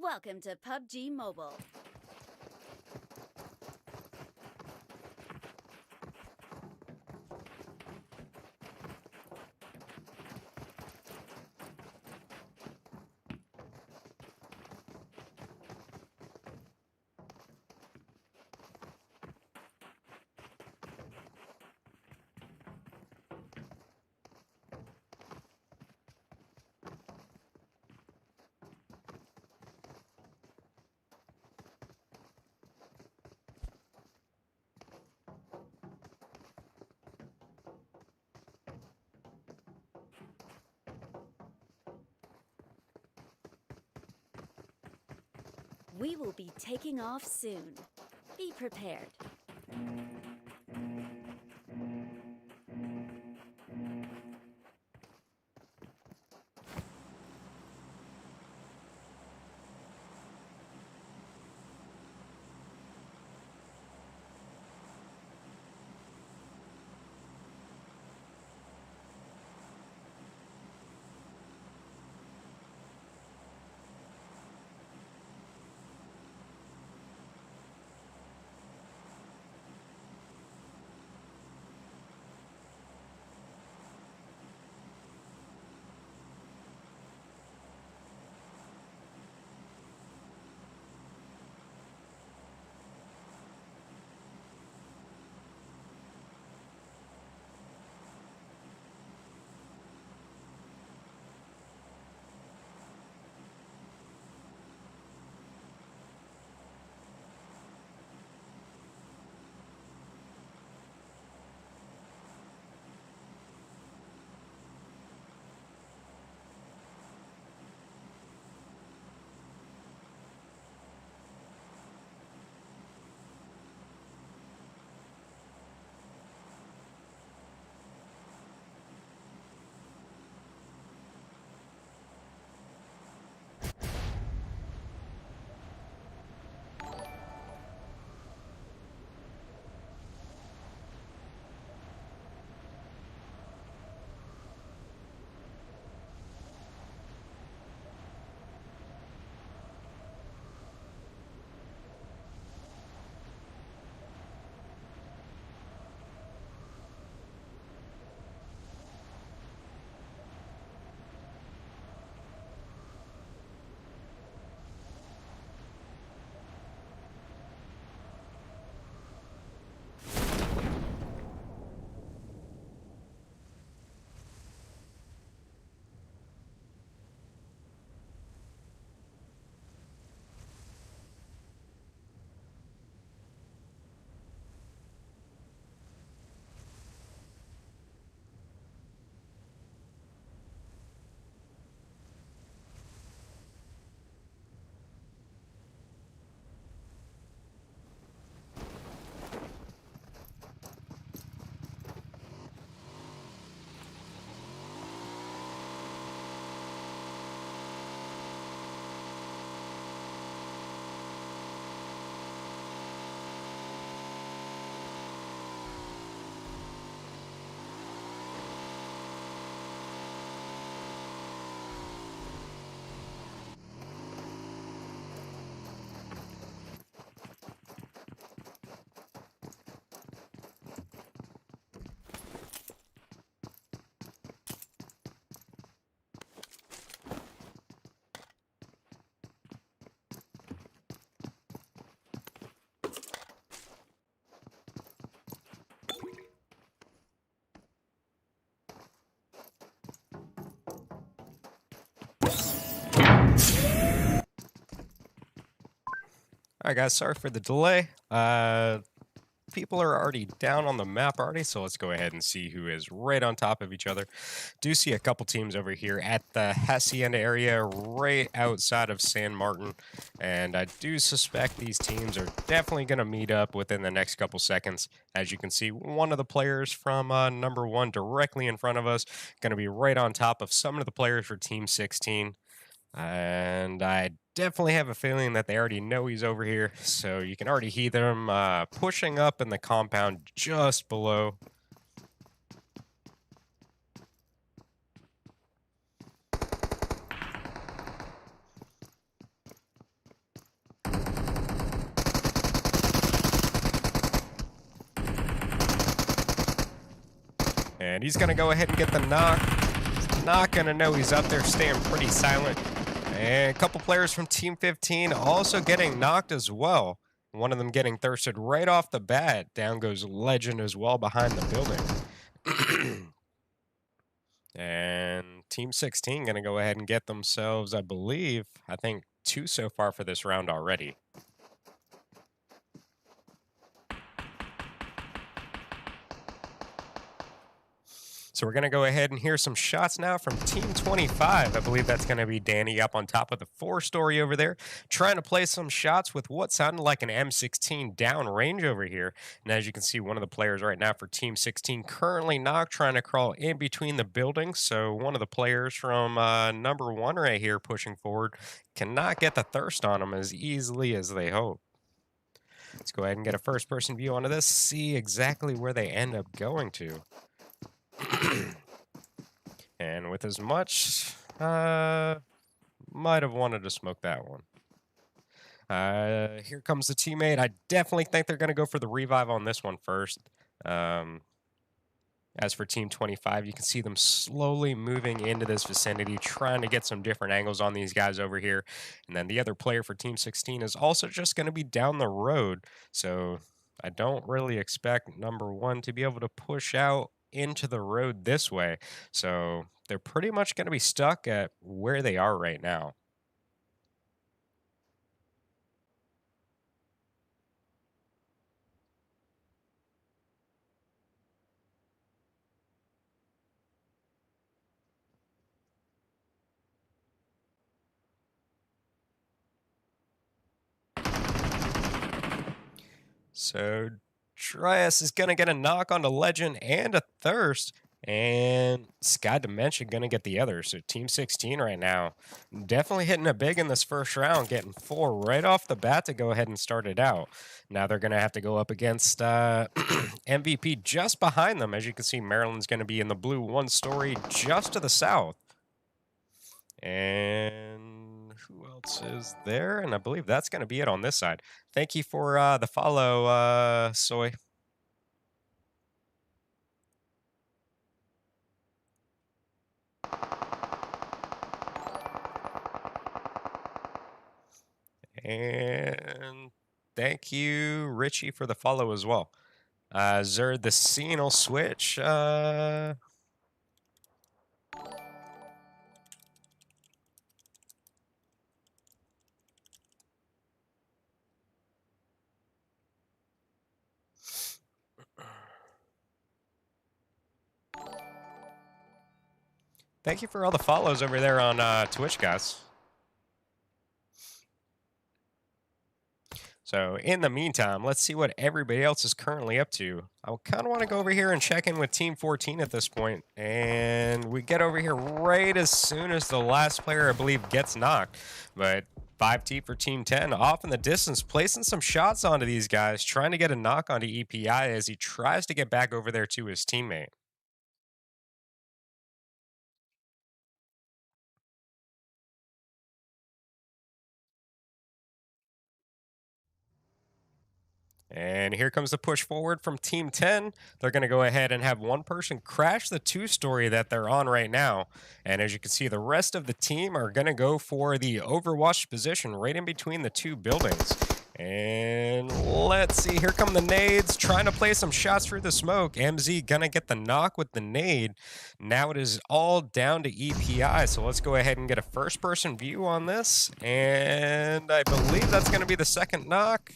Welcome to PUBG Mobile. We will be taking off soon. Be prepared. Alright guys, sorry for the delay. People are already down on the map already, so let's go ahead and see who is right on top of each other. Do see a couple teams over here at the Hacienda area, right outside of San Martin, and I do suspect these teams are definitely going to meet up within the next couple seconds. As you can see, one of the players from number 1 directly in front of us, going to be right on top of some of the players for Team 16. And I definitely have a feeling that they already know he's over here, so you can already hear them pushing up in the compound just below. And he's going to go ahead and get the knock. Not going to know he's up there, staying pretty silent. And a couple players from Team 15 also getting knocked as well. One of them getting thirsted right off the bat. Down goes Legend as well behind the building. And Team 16 going to go ahead and get themselves, I think 2 so far for this round already. So we're going to go ahead and hear some shots now from Team 25. I believe that's going to be Danny up on top of the 4-story over there, trying to play some shots with what sounded like an M16 downrange over here. And as you can see, one of the players right now for Team 16 currently knocked, trying to crawl in between the buildings. So one of the players from number 1 right here pushing forward cannot get the thirst on them as easily as they hope. Let's go ahead and get a first-person view onto this, see exactly where they end up going to. And with as much, might have wanted to smoke that one. Here comes the teammate. I definitely think they're going to go for the revive on this one first. As for Team 25, you can see them slowly moving into this vicinity, trying to get some different angles on these guys over here. And then the other player for Team 16 is also just going to be down the road. So I don't really expect number 1 to be able to push out into the road this way. So they're pretty much going to be stuck at where they are right now. So Trias is going to get a knock onto Legend and a thirst, and Sky Dimension going to get the other. So Team 16 right now definitely hitting it big in this first round, getting 4 right off the bat to go ahead and start it out. Now they're going to have to go up against MVP just behind them. As you can see, Maryland's going to be in the blue 1-story just to the south. And who else is there? And I believe that's going to be it on this side. Thank you for the follow, Soy. And thank you, Richie, for the follow as well. Zerd, the scene will switch. Thank you for all the follows over there on Twitch, guys. So in the meantime, let's see what everybody else is currently up to. I kind of want to go over here and check in with Team 14 at this point. And we get over here right as soon as the last player, I believe, gets knocked. But 5T for Team 10 off in the distance, placing some shots onto these guys, trying to get a knock onto EPI as he tries to get back over there to his teammate. And here comes the push forward from Team 10. They're going to go ahead and have one person crash the 2-story that they're on right now. And as you can see, the rest of the team are going to go for the overwatch position right in between the 2 buildings. And let's see, here come the nades, trying to play some shots through the smoke. MZ going to get the knock with the nade. Now it is all down to EPI, so let's go ahead and get a first-person view on this. And I believe that's going to be the second knock.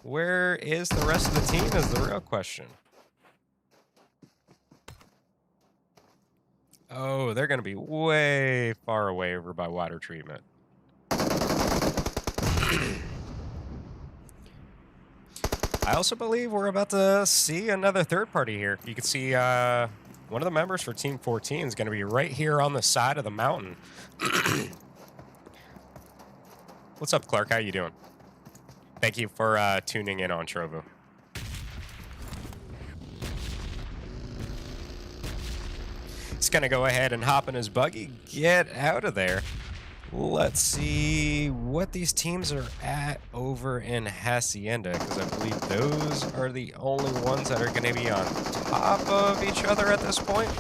Where is the rest of the team is the real question. Oh, they're going to be way far away over by water treatment. I also believe we're about to see another third party here. You can see one of the members for Team 14 is going to be right here on the side of the mountain. What's up, Clark? How you doing? Thank you for tuning in on Trovo. He's going to go ahead and hop in his buggy, get out of there. Let's see what these teams are at over in Hacienda, because I believe those are the only ones that are going to be on top of each other at this point.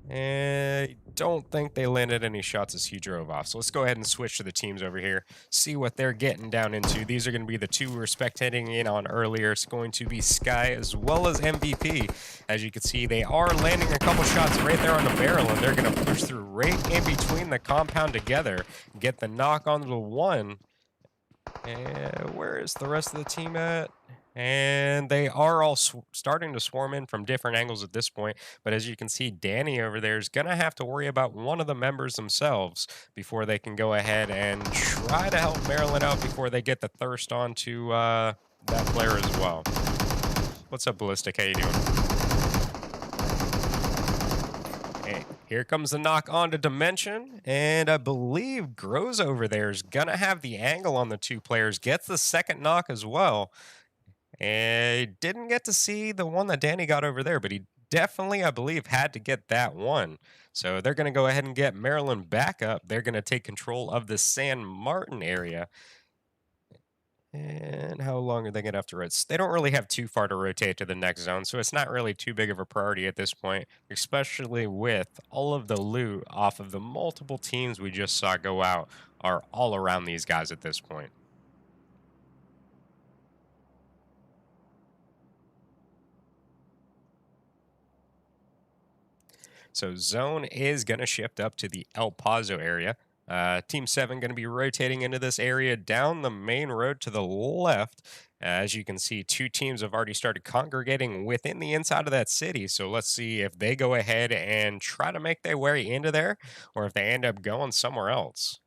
And I don't think they landed any shots as he drove off. So let's go ahead and switch to the teams over here, see what they're getting down into. These are going to be the two we were spectating in on earlier. It's going to be Sky as well as MVP. As you can see, they are landing a couple shots right there on the barrel, and they're going to push through right in between the compound together, get the knock on the one. And where is the rest of the team at? And they are all starting to swarm in from different angles at this point. But as you can see, Danny over there is going to have to worry about one of the members themselves before they can go ahead and try to help Maryland out before they get the thirst onto that player as well. What's up, Ballistic? How you doing? Hey, here comes the knock onto Dimension, and I believe Grows over there is going to have the angle on the two players, gets the second knock as well. And didn't get to see the one that Danny got over there, but he definitely, I believe, had to get that one. So they're going to go ahead and get Maryland back up. They're going to take control of the San Martin area. And how long are they going to have to rotate? They don't really have too far to rotate to the next zone, so it's not really too big of a priority at this point, especially with all of the loot off of the multiple teams we just saw go out are all around these guys at this point. So zone is going to shift up to the El Paso area. Team 7 going to be rotating into this area down the main road to the left. As you can see, two teams have already started congregating within the inside of that city. So let's see if they go ahead and try to make their way into there, or if they end up going somewhere else.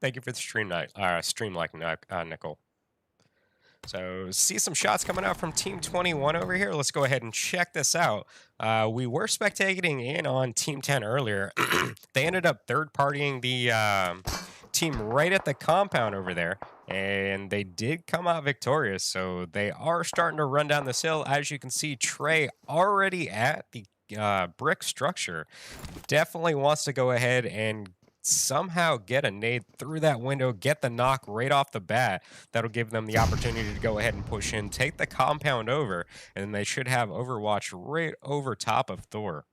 Thank you for the stream like Nicole. So see some shots coming out from Team 21 over here. Let's go ahead and check this out. We were spectating in on Team 10 earlier. They ended up third-partying the team right at the compound over there, and they did come out victorious. So they are starting to run down this hill. As you can see, Trey already at the brick structure. Definitely wants to go ahead and somehow get a nade through that window, get the knock right off the bat. That'll give them the opportunity to go ahead and push in, take the compound over, and they should have Overwatch right over top of Thor.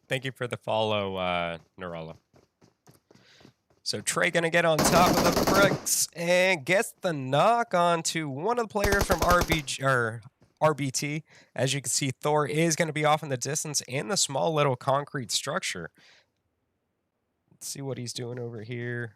Thank you for the follow, Nerala. So Trey gonna get on top of the bricks and gets the knock onto one of the players from RBT. As you can see, Thor is going to be off in the distance in the small little concrete structure. Let's see what he's doing over here.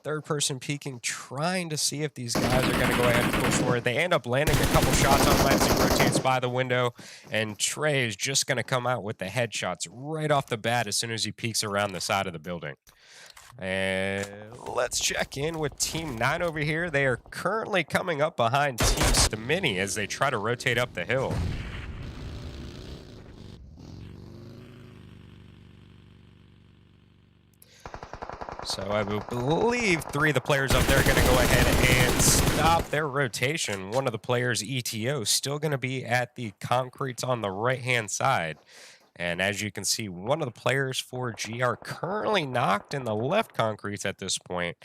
Third person peeking, trying to see if these guys are going to go ahead and push forward. They end up landing a couple shots on him as he rotates by the window, and Trey is just going to come out with the headshots right off the bat as soon as he peeks around the side of the building. And let's check in with Team 9 over here. They are currently coming up behind Team Stamini as they try to rotate up the hill. So I believe three of the players up there are going to go ahead and stop their rotation. One of the players, ETO, still going to be at the concretes on the right-hand side. And as you can see, one of the players for G are currently knocked in the left concretes at this point.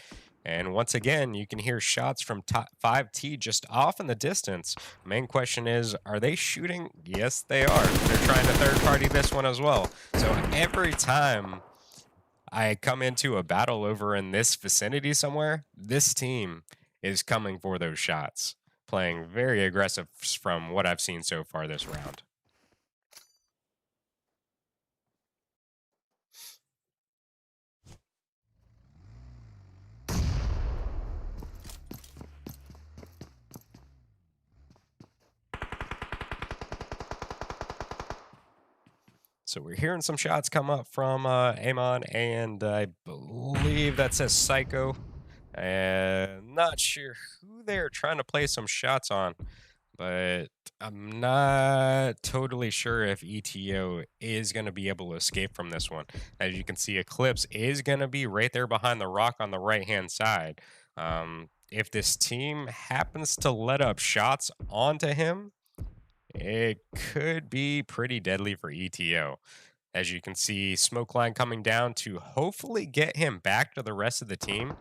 And once again, you can hear shots from 5T just off in the distance. Main question is, are they shooting? Yes, they are. They're trying to third party this one as well. So every time I come into a battle over in this vicinity somewhere, this team is coming for those shots, playing very aggressive from what I've seen so far this round. So we're hearing some shots come up from Aiman, and I believe that says Psycho. And not sure who they're trying to play some shots on, but I'm not totally sure if ETO is going to be able to escape from this one. As you can see, Eclipse is going to be right there behind the rock on the right-hand side. If this team happens to let up shots onto him, it could be pretty deadly for ETO. As you can see, smoke line coming down to hopefully get him back to the rest of the team.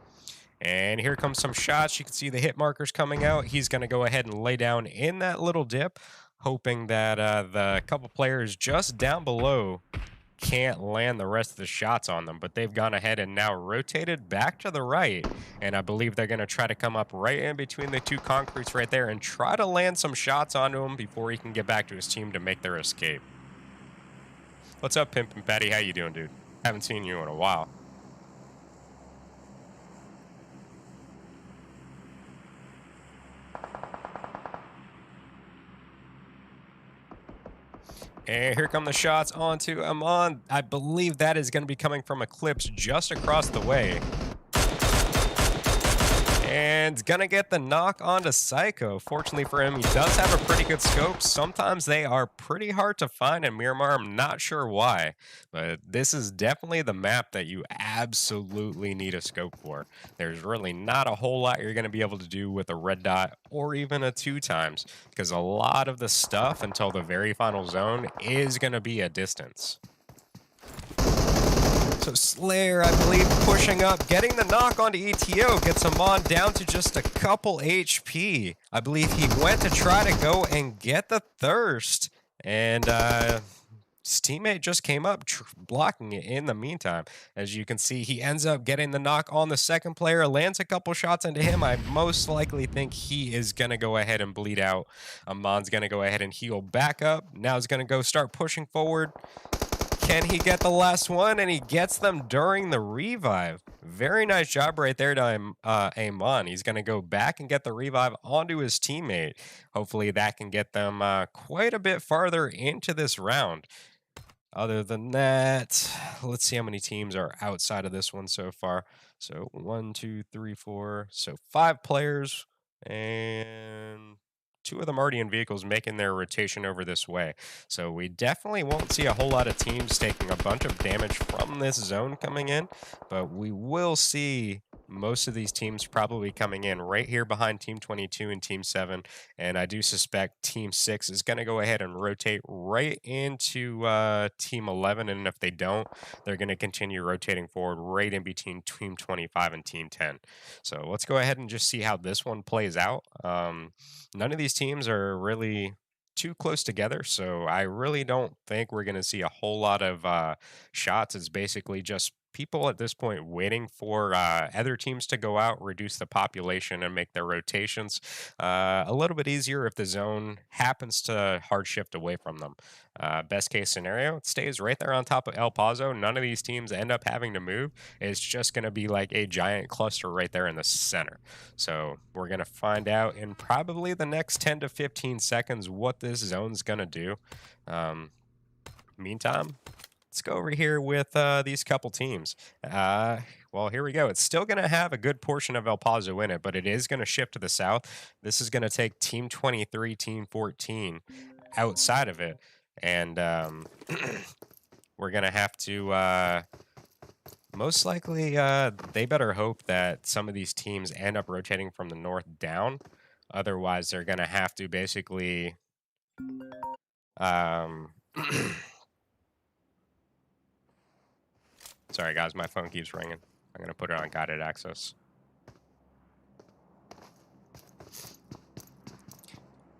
And here comes some shots. You can see the hit markers coming out. He's going to go ahead and lay down in that little dip, hoping that the couple players just down below can't land the rest of the shots on them. But they've gone ahead and now rotated back to the right. And I believe they're going to try to come up right in between the two concretes right there and try to land some shots onto him before he can get back to his team to make their escape. What's up, Pimp and Patty? How you doing, dude? Haven't seen you in a while. And here come the shots onto Aiman. I believe that is going to be coming from Eclipse just across the way. And gonna get the knock onto Psycho. Fortunately for him, he does have a pretty good scope. Sometimes they are pretty hard to find in Miramar. I'm not sure why, but this is definitely the map that you absolutely need a scope for. There's really not a whole lot you're gonna be able to do with a red dot or even a 2x, because a lot of the stuff until the very final zone is gonna be a distance. So Slayer, I believe, pushing up, getting the knock onto ETO, gets him on down to just a couple HP. I believe he went to try to go and get the thirst, and his teammate just came up, blocking it in the meantime. As you can see, he ends up getting the knock on the second player, lands a couple shots into him. I most likely think he is going to go ahead and bleed out. Aiman's going to go ahead and heal back up. Now he's going to go start pushing forward. Can he get the last one? And he gets them during the revive. Very nice job right there to Aiman. He's going to go back and get the revive onto his teammate. Hopefully that can get them quite a bit farther into this round. Other than that, let's see how many teams are outside of this one so far. So 1, 2, 3, 4. So 5 players, and 2 of them already in vehicles making their rotation over this way. So we definitely won't see a whole lot of teams taking a bunch of damage from this zone coming in, but we will see most of these teams probably coming in right here behind Team 22 and Team 7, and I do suspect Team 6 is going to go ahead and rotate right into Team 11, and if they don't, they're going to continue rotating forward right in between Team 25 and Team 10. So let's go ahead and just see how this one plays out. None of these teams are really too close together, so I really don't think we're going to see a whole lot of shots. It's basically just people at this point waiting for other teams to go out, reduce the population, and make their rotations a little bit easier if the zone happens to hard shift away from them. Best case scenario, it stays right there on top of El Paso. None of these teams end up having to move. It's just going to be like a giant cluster right there in the center. So we're going to find out in probably the next 10 to 15 seconds what this zone's going to do. Meantime, let's go over here with these couple teams. Well, here we go. It's still going to have a good portion of El Paso in it, but it is going to shift to the south. This is going to take Team 23, Team 14 outside of it. And we're going to have to, most likely, they better hope that some of these teams end up rotating from the north down. Otherwise, they're going to have to basically... Sorry, guys, my phone keeps ringing. I'm going to put it on guided access.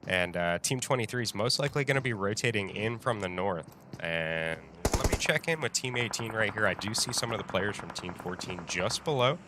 And Team 23 is most likely going to be rotating in from the north. And let me check in with Team 18 right here. I do see some of the players from Team 14 just below.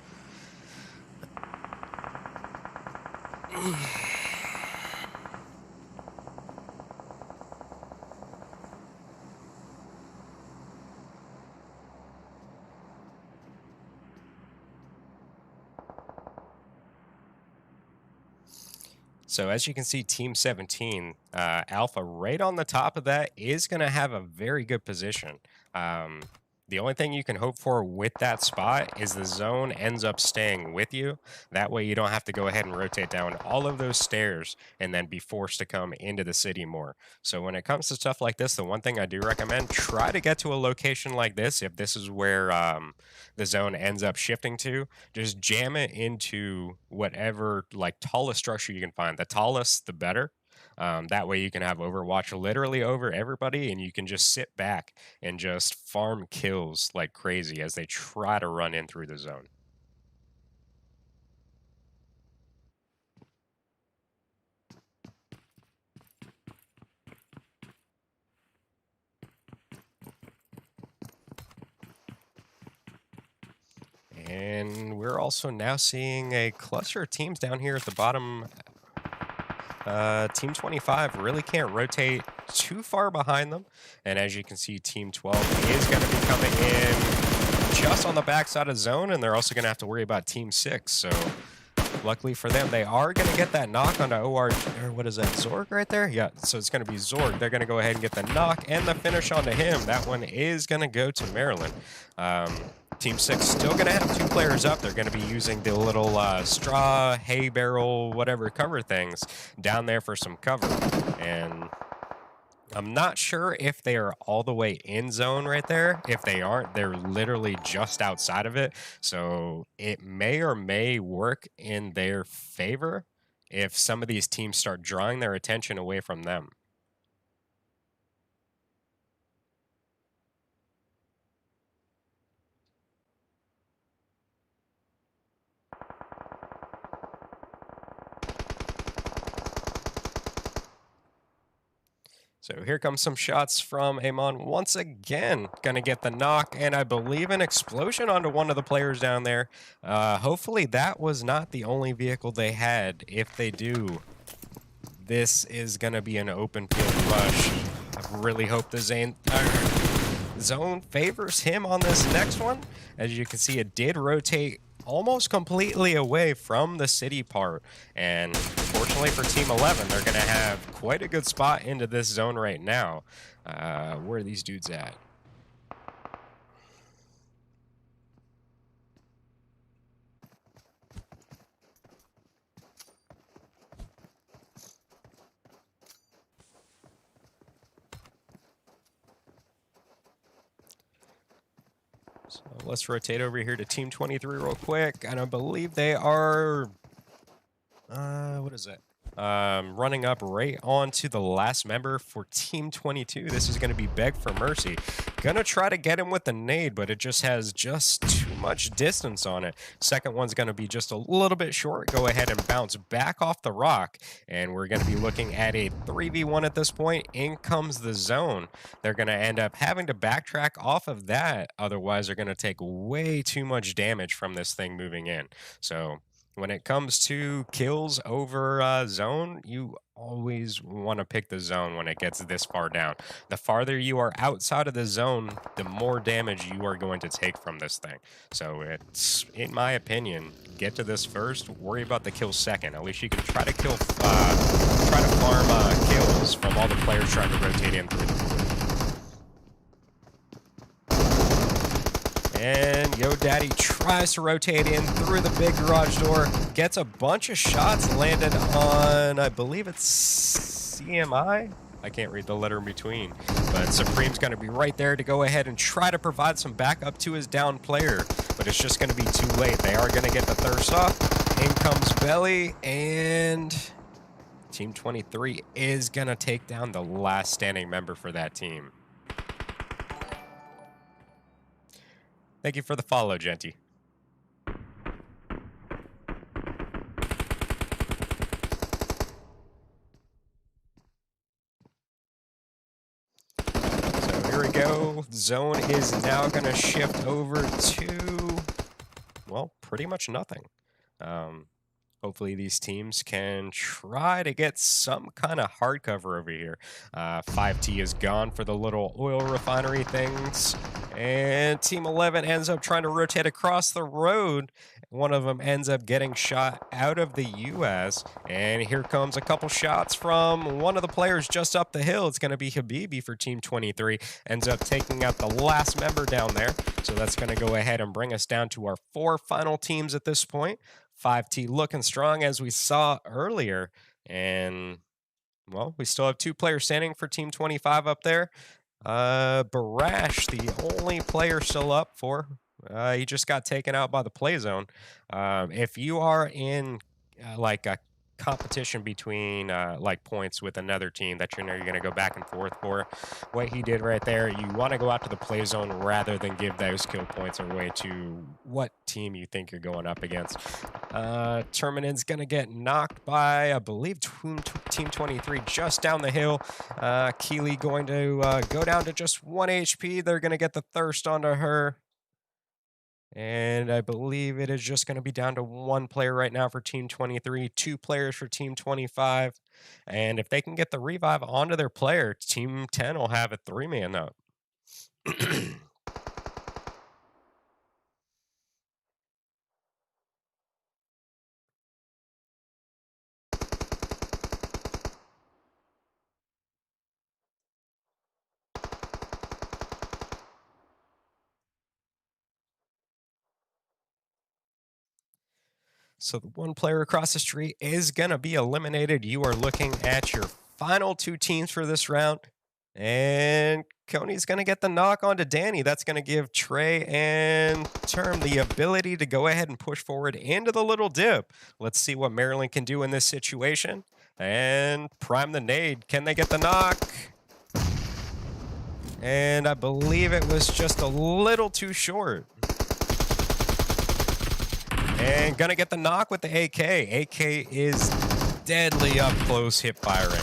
So as you can see, Team 17, Alpha right on the top of that is going to have a very good position. The only thing you can hope for with that spot is the zone ends up staying with you. That way you don't have to go ahead and rotate down all of those stairs and then be forced to come into the city more. So when it comes to stuff like this, the one thing I do recommend, try to get to a location like this if this is where the zone ends up shifting to. Just jam it into whatever like tallest structure you can find. The tallest, the better. That way you can have Overwatch literally over everybody, and you can just sit back and just farm kills like crazy as they try to run in through the zone. And we're also now seeing a cluster of teams down here at the bottom. Team 25 really can't rotate too far behind them. And as you can see, Team 12 is going to be coming in just on the backside of zone, and they're also going to have to worry about Team 6. So luckily for them, they are going to get that knock onto OR, or what is that, Zorg right there? Yeah, so it's going to be Zorg. They're going to go ahead and get the knock and the finish onto him. That one is going to go to Maryland. Team 6 still going to have 2 players up. They're going to be using the little straw, hay barrel, whatever cover things down there for some cover. And I'm not sure if they are all the way in zone right there. If they aren't, they're literally just outside of it. So it may or may work in their favor if some of these teams start drawing their attention away from them. So here comes some shots from Aiman once again. Going to get the knock and I believe an explosion onto one of the players down there. Hopefully that was not the only vehicle they had. If they do, this is going to be an open field rush. I really hope the zone favors him on this next one. As you can see, it did rotate almost completely away from the city part, and fortunately for Team 11, they're going to have quite a good spot into this zone right now. Where are these dudes at? So let's rotate over here to Team 23 real quick, and I believe they are, what is it? Running up right onto the last member for Team 22. This is going to be Beg for Mercy. Gonna try to get him with the nade, but it just has just too much distance on it. Second one's going to be just a little bit short. Go ahead and bounce back off the rock, and we're going to be looking at a 3v1 at this point. In comes the zone. They're going to end up having to backtrack off of that. Otherwise, they're going to take way too much damage from this thing moving in. So when it comes to kills over zone, you always want to pick the zone when it gets this far down. The farther you are outside of the zone, the more damage you are going to take from this thing. So it's, in my opinion, get to this first, worry about the kill second. At least you can try to kill, try to farm kills from all the players trying to rotate in through the pool. And Yo Daddy tries to rotate in through the big garage door, gets a bunch of shots landed on, I believe it's CMI? I can't read the letter in between. But Supreme's going to be right there to go ahead and try to provide some backup to his down player. But it's just going to be too late. They are going to get the thirst off. In comes Belly, and Team 23 is going to take down the last standing member for that team. Thank you for the follow, Genty. So here we go. Zone is now going to shift over to, well, pretty much nothing. Hopefully these teams can try to get some kind of hard cover over here. 5T is gone for the little oil refinery things. And Team 11 ends up trying to rotate across the road. One of them ends up getting shot out of the US. And here comes a couple shots from one of the players just up the hill. It's going to be Habibi for Team 23. Ends up taking out the last member down there. So that's going to go ahead and bring us down to our 4 final teams at this point. 5T looking strong as we saw earlier. And, well, we still have 2 players standing for Team 25 up there. Barash, the only player still up for. He just got taken out by the play zone. If you are in like a competition between like points with another team that you know you're going to go back and forth for, what he did right there, you want to go out to the play zone rather than give those kill points away to what team you think you're going up against. Terminan's going to get knocked by, I believe, Team 23 just down the hill. Keely going to go down to just 1 HP. They're going to get the thirst onto her. And I believe it is just going to be down to 1 player right now for Team 23, 2 players for Team 25. And if they can get the revive onto their player, Team 10 will have a 3-man up. So the 1 player across the street is going to be eliminated. You are looking at your final 2 teams for this round. And Coney's going to get the knock onto Danny. That's going to give Trey and Term the ability to go ahead and push forward into the little dip. Let's see what Maryland can do in this situation. And prime the nade. Can they get the knock? And I believe it was just a little too short. And gonna get the knock with the AK. AK is deadly up close hip firing.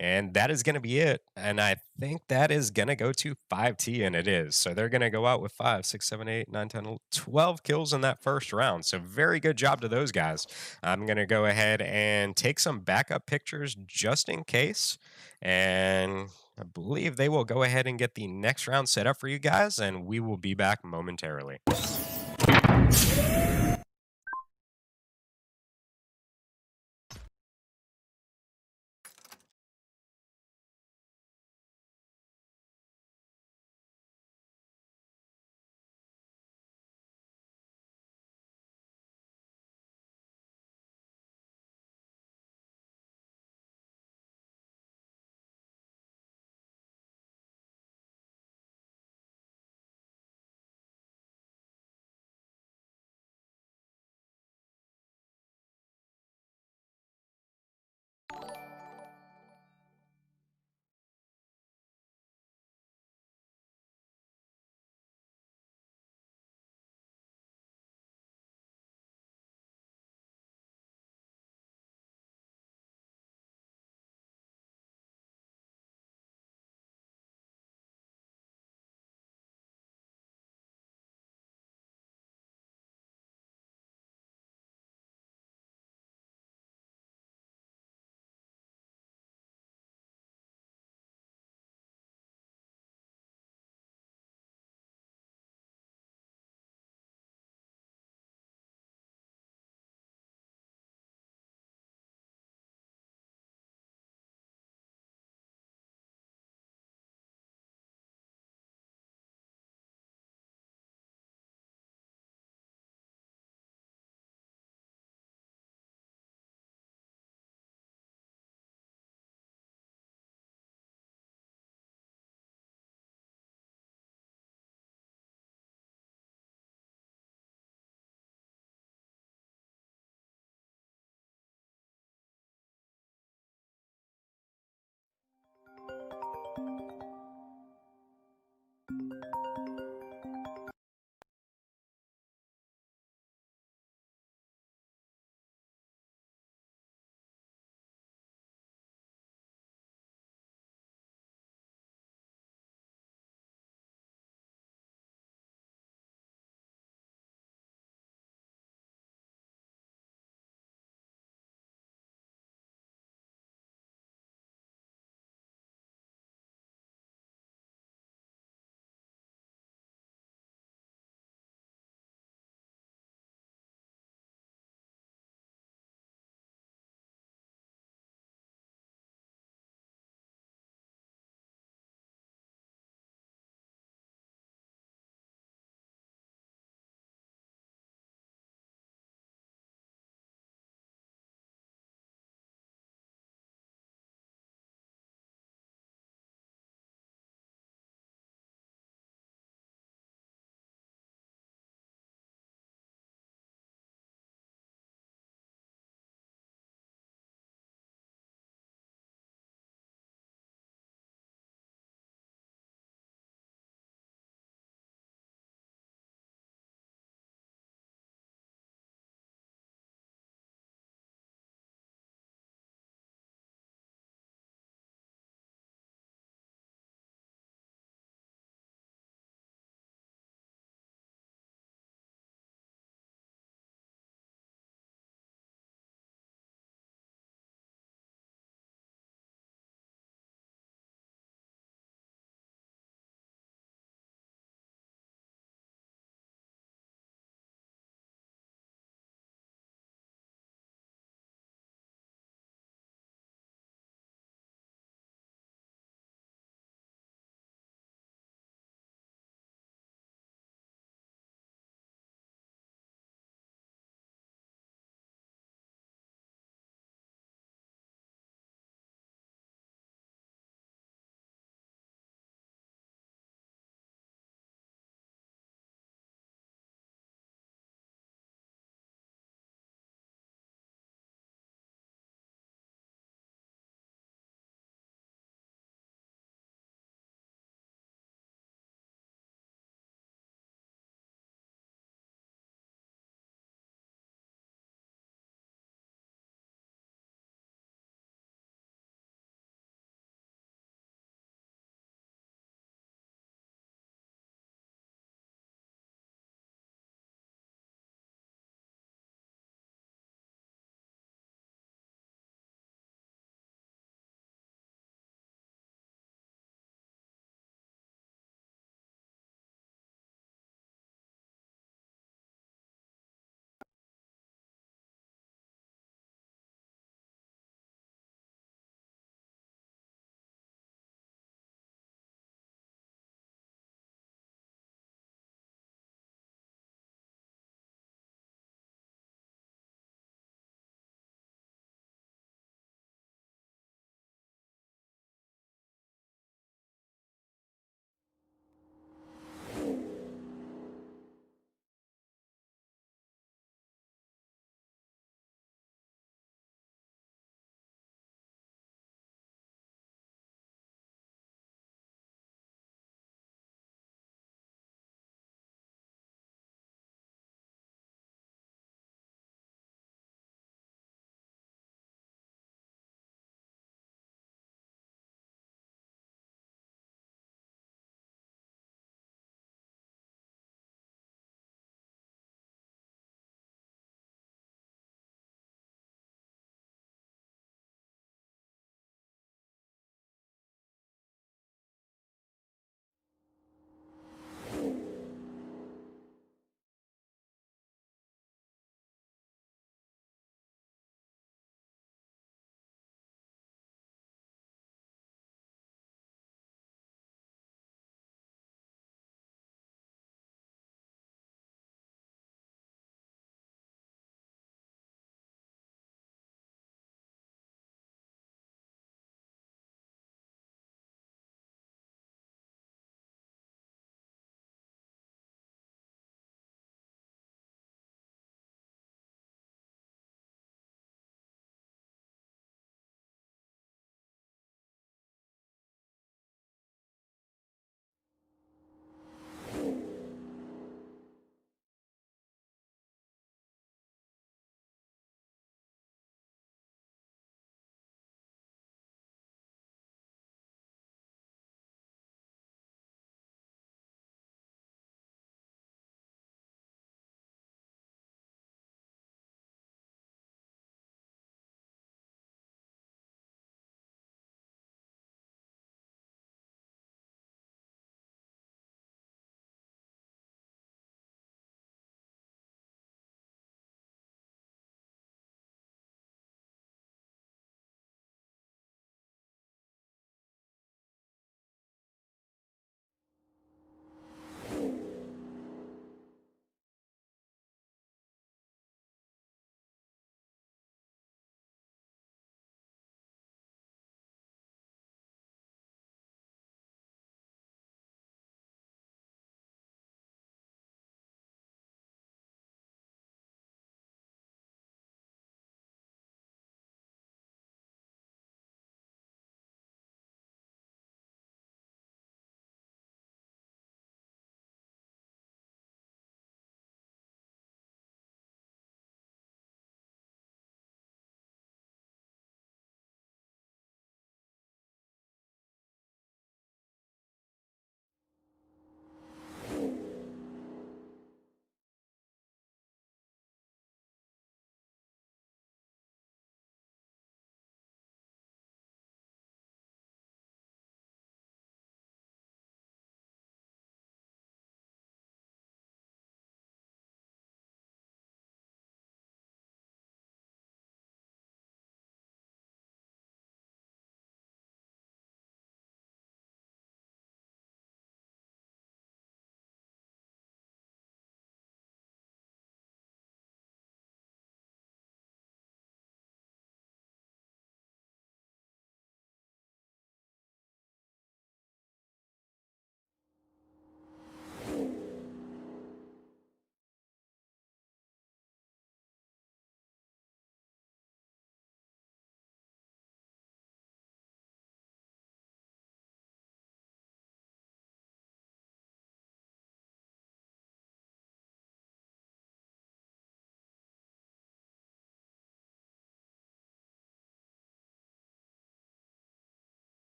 And that is going to be it. And I think that is going to go to 5T, and it is. So they're going to go out with 5, 6, 7, 8, 9, 10, 12 kills in that first round. So very good job to those guys. I'm going to go ahead and take some backup pictures just in case. And I believe they will go ahead and get the next round set up for you guys, and we will be back momentarily.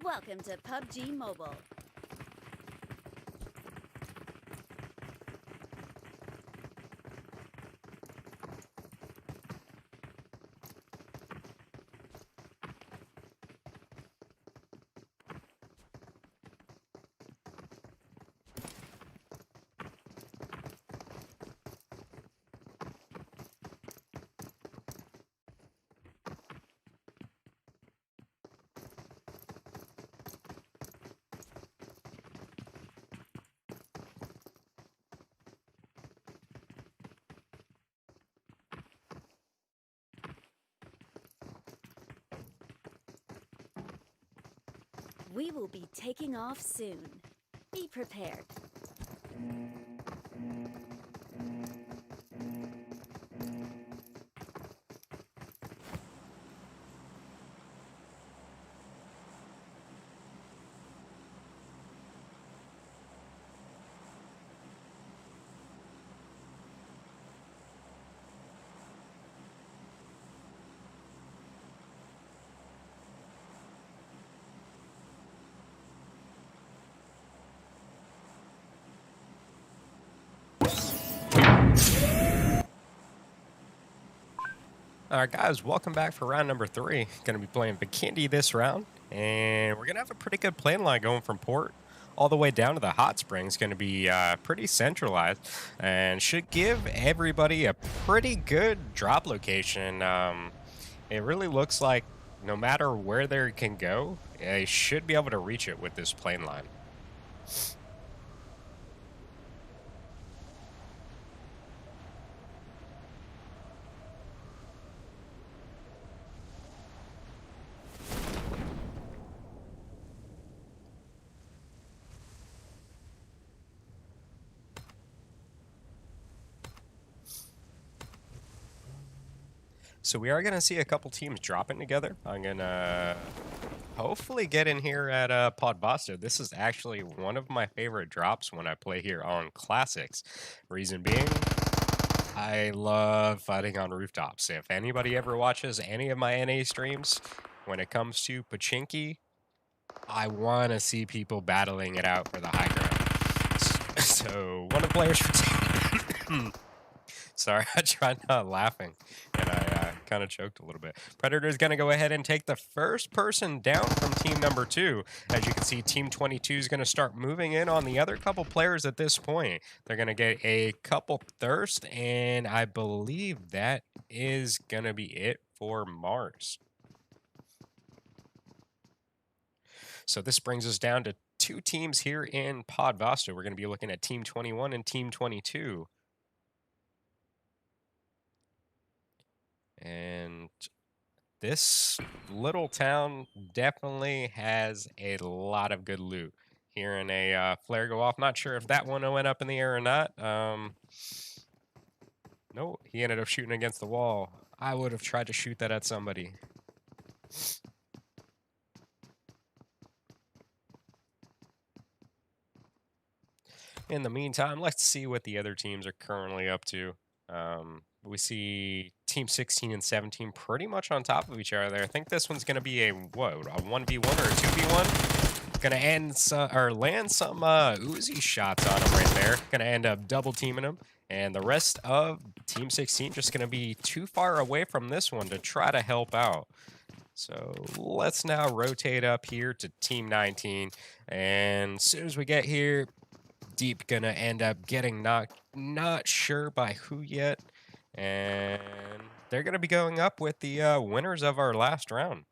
Welcome to PUBG Mobile. We will be taking off soon. Be prepared. Alright guys, welcome back for round number 3. Gonna be playing Bikini this round, and we're gonna have a pretty good plan line going from port all the way down to the hot springs. Gonna be pretty centralized and should give everybody a pretty good drop location. It really looks like no matter where they can go, they should be able to reach it with this plane line. So we are going to see a couple teams dropping together. I'm going to hopefully get in here at Podbasta. This is actually one of my favorite drops when I play here on Classics. Reason being, I love fighting on rooftops. If anybody ever watches any of my NA streams, when it comes to Pachinki, I want to see people battling it out for the high ground. So one of the players for Sorry, I tried not laughing, and I kind of choked a little bit. Predator's going to go ahead and take the first person down from team number 2. As you can see, team 22 is going to start moving in on the other couple players at this point. They're going to get a couple thirst, and I believe that is going to be it for Mars. So this brings us down to 2 teams here in Podvasta. We're going to be looking at team 21 and team 22. And this little town definitely has a lot of good loot. Hearing a flare go off. Not sure if that one went up in the air or not. No, he ended up shooting against the wall. I would have tried to shoot that at somebody. In the meantime, let's see what the other teams are currently up to. We see Team 16 and 17 pretty much on top of each other. I think this one's going to be a 1v1 or a 2v1. Going to end or land some Uzi shots on him right there. Going to end up double teaming him. And the rest of Team 16 just going to be too far away from this one to try to help out. So let's now rotate up here to Team 19. And as soon as we get here, Deep gonna end up getting knocked, not sure by who yet, and they're gonna be going up with the winners of our last round.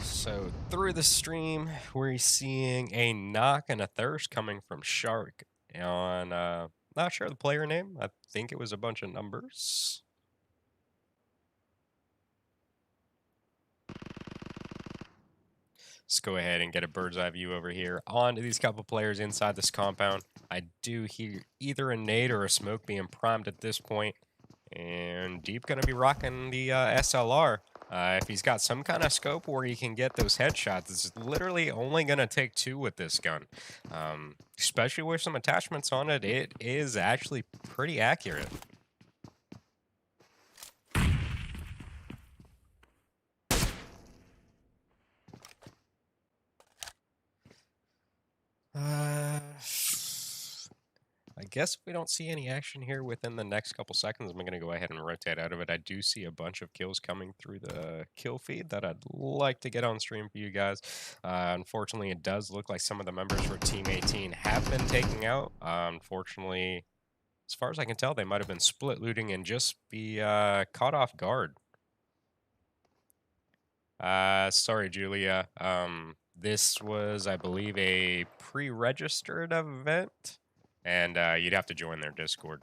So through the stream, we're seeing a knock and a thirst coming from Shark on, not sure the player name. I think it was a bunch of numbers. Let's go ahead and get a bird's eye view over here onto these couple players inside this compound. I do hear either a nade or a smoke being primed at this point. And Deep going to be rocking the SLR. If he's got some kind of scope where he can get those headshots, it's literally only going to take 2 with this gun. Especially with some attachments on it, it is actually pretty accurate. I guess if we don't see any action here within the next couple seconds, I'm going to go ahead and rotate out of it. I do see a bunch of kills coming through the kill feed that I'd like to get on stream for you guys. Unfortunately, it does look like some of the members for Team 18 have been taken out. Unfortunately, as far as I can tell, they might have been split looting and just be caught off guard. Sorry, Julia. This was, I believe, a pre-registered event. And you'd have to join their Discord.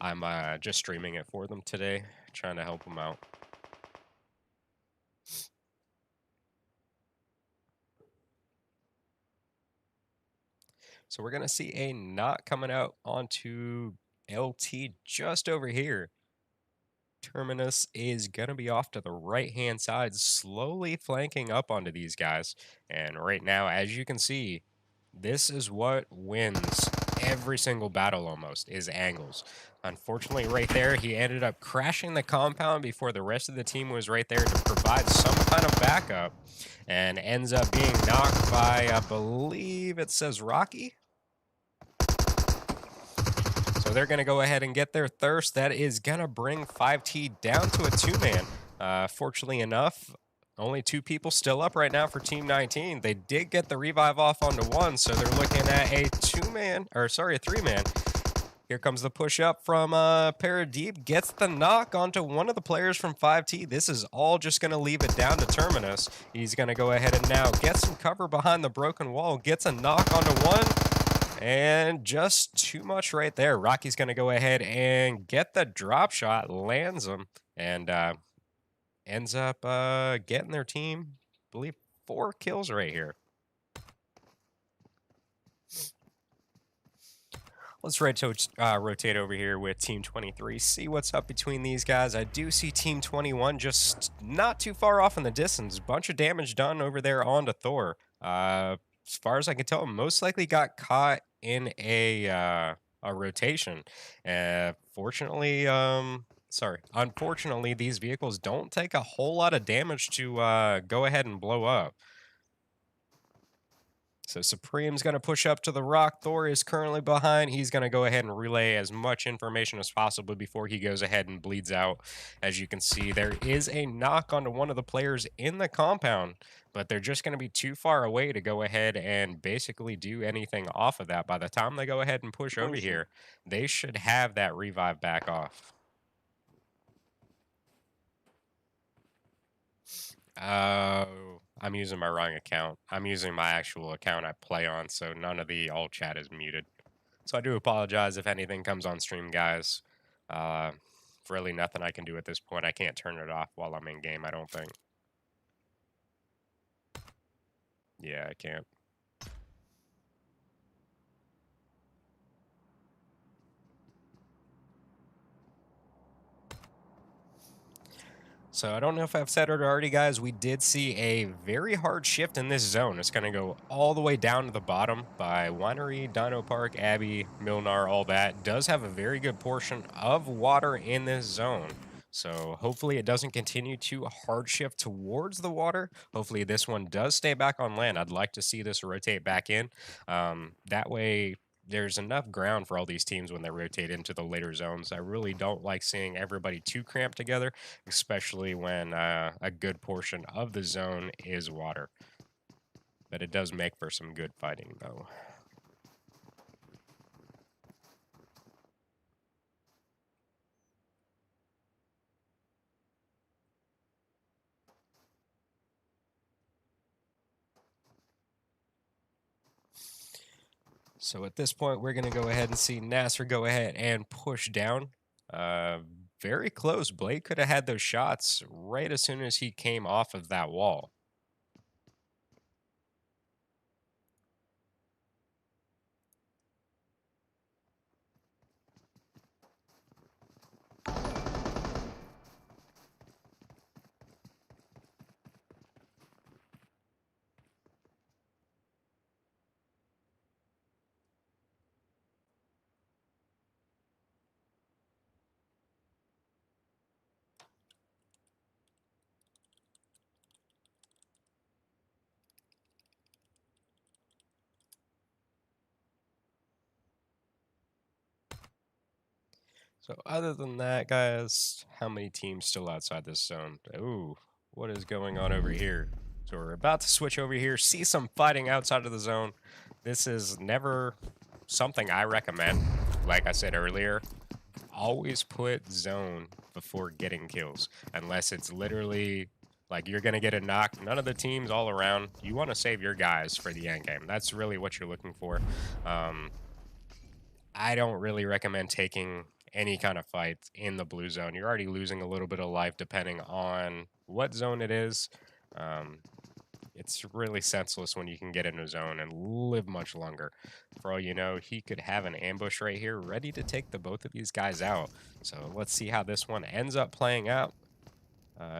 I'm just streaming it for them today, trying to help them out. So we're going to see a knot coming out onto LT just over here. Terminus is going to be off to the right-hand side, slowly flanking up onto these guys. And right now, as you can see, this is what wins every single battle almost, is angles. Unfortunately, right there, he ended up crashing the compound before the rest of the team was right there to provide some kind of backup, and ends up being knocked by, I believe it says Rocky. So they're going to go ahead and get their thirst. That is going to bring 5T down to a 2-man. Fortunately enough, only 2 people still up right now for Team 19. They did get the revive off onto 1, so they're looking at a 3-man. Here comes the push up from Paradeep. Gets the knock onto one of the players from 5T. This is all just going to leave it down to Terminus. He's going to go ahead and now get some cover behind the broken wall. Gets a knock onto 1. And just too much right there. Rocky's going to go ahead and get the drop shot. Lands him. And ends up getting their team, I believe, 4 kills right here. Let's rotate over here with Team 23, see what's up between these guys. I do see Team 21 just not too far off in the distance. Bunch of damage done over there onto Thor. As far as I can tell, most likely got caught in a rotation. Unfortunately, these vehicles don't take a whole lot of damage to go ahead and blow up. So Supreme's going to push up to the rock. Thor is currently behind. He's going to go ahead and relay as much information as possible before he goes ahead and bleeds out. As you can see, there is a knock onto one of the players in the compound, but they're just going to be too far away to go ahead and basically do anything off of that. By the time they go ahead and push over here, they should have that revive back off. I'm using my wrong account. I'm using my actual account I play on, so none of the alt chat is muted. So I do apologize if anything comes on stream, guys. Really nothing I can do at this point. I can't turn it off while I'm in game, I don't think. Yeah, I can't. So I don't know if I've said it already, guys. We did see a very hard shift in this zone. It's going to go all the way down to the bottom by Winery, Dino Park, Abbey, Milnar, all that. Does have a very good portion of water in this zone. So hopefully it doesn't continue to hard shift towards the water. Hopefully this one does stay back on land. I'd like to see this rotate back in. That way there's enough ground for all these teams when they rotate into the later zones. I really don't like seeing everybody too cramped together, especially when a good portion of the zone is water. But it does make for some good fighting, though. So at this point, we're going to go ahead and see Nasser go ahead and push down. Very close. Blade could have had those shots right as soon as he came off of that wall. So other than that, guys, how many teams still outside this zone? Ooh, what is going on over here? So we're about to switch over here, see some fighting outside of the zone. This is never something I recommend. Like I said earlier, always put zone before getting kills, unless it's literally like you're going to get a knock. None of the teams all around. You want to save your guys for the end game. That's really what you're looking for. I don't really recommend taking any kind of fight in the blue zone. You're already losing a little bit of life depending on what zone it is. Um, it's really senseless when you can get in a zone and live much longer. For all you know, he could have an ambush right here ready to take the both of these guys out. So let's see how this one ends up playing out.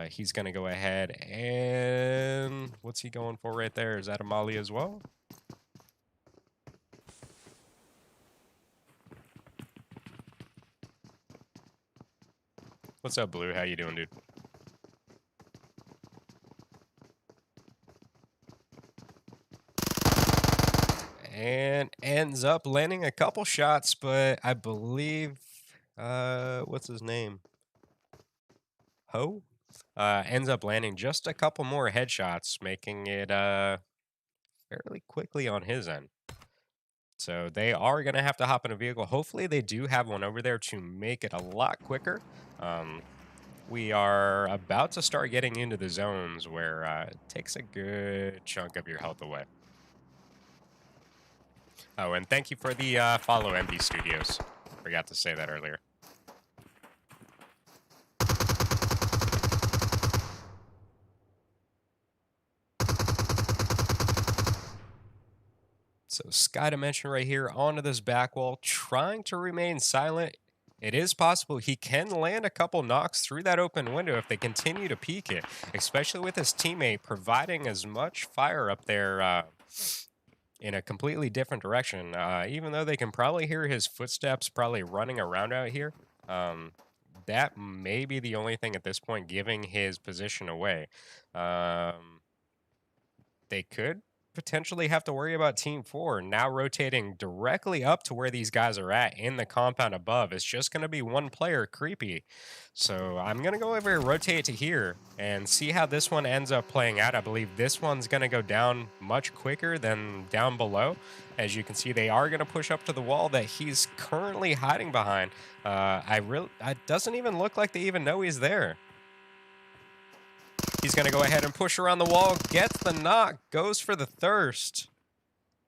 He's going to go ahead and... what's he going for right there? Is that a molly as well? What's up, Blue? How you doing, dude? And ends up landing a couple shots, but I believe, what's his name? Ho? Ends up landing just a couple more headshots, making it, fairly quickly on his end. So they are going to have to hop in a vehicle. Hopefully they do have one over there to make it a lot quicker. We are about to start getting into the zones where it takes a good chunk of your health away. Oh, and thank you for the follow, MD Studios. Forgot to say that earlier. So Sky Dimension right here onto this back wall, trying to remain silent. It is possible he can land a couple knocks through that open window if they continue to peek it, especially with his teammate providing as much fire up there in a completely different direction. Even though they can probably hear his footsteps probably running around out here, that may be the only thing at this point giving his position away. They could potentially have to worry about Team 4 now rotating directly up to where these guys are at in the compound above. It's just going to be one player, Creepy. So I'm going to go over and rotate to here and see how this one ends up playing out. I believe this one's going to go down much quicker than down below. As you can see, they are going to push up to the wall that he's currently hiding behind. It doesn't even look like they even know he's there. He's going to go ahead and push around the wall, gets the knock, goes for the thirst.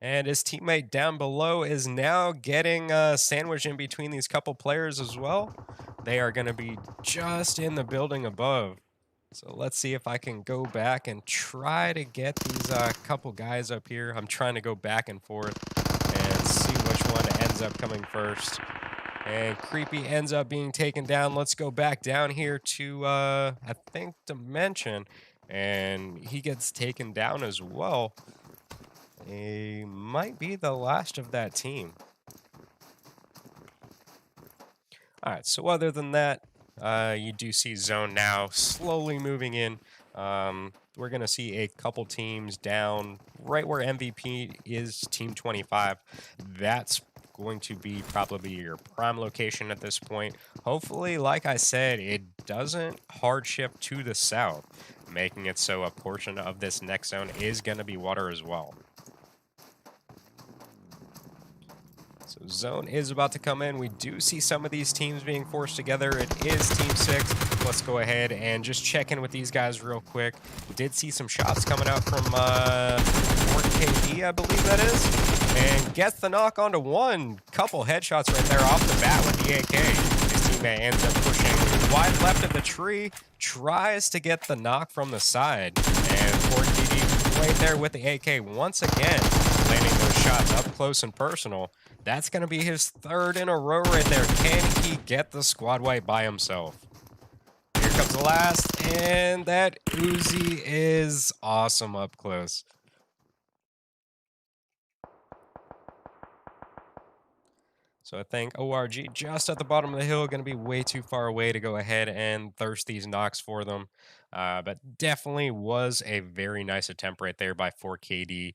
And his teammate down below is now getting sandwiched in between these couple players as well. They are going to be just in the building above. So let's see if I can go back and try to get these couple guys up here. I'm trying to go back and forth and see which one ends up coming first. And Creepy ends up being taken down. Let's go back down here to, I think, Dimension. And he gets taken down as well. He might be the last of that team. All right, so other than that, you do see Zone now slowly moving in. We're going to see a couple teams down right where MVP is, Team 25. That's going to be probably your prime location at this point. Hopefully, like I said, it doesn't hard shift to the south, making it so a portion of this next zone is going to be water as well. So zone is about to come in. We do see some of these teams being forced together. It is Team 6. Let's go ahead and just check in with these guys real quick. We did see some shots coming out from 4KD, I believe that is. And gets the knock onto one. Couple headshots right there off the bat with the AK. His teammate ends up pushing wide left of the tree. Tries to get the knock from the side. And 4KD right there with the AK once again. Landing those shots up close and personal. That's going to be his third in a row right there. Can he get the squad wipe by himself? Here comes the last. And that Uzi is awesome up close. So I think ORG just at the bottom of the hill, going to be way too far away to go ahead and thirst these knocks for them. But definitely was a very nice attempt right there by 4KD.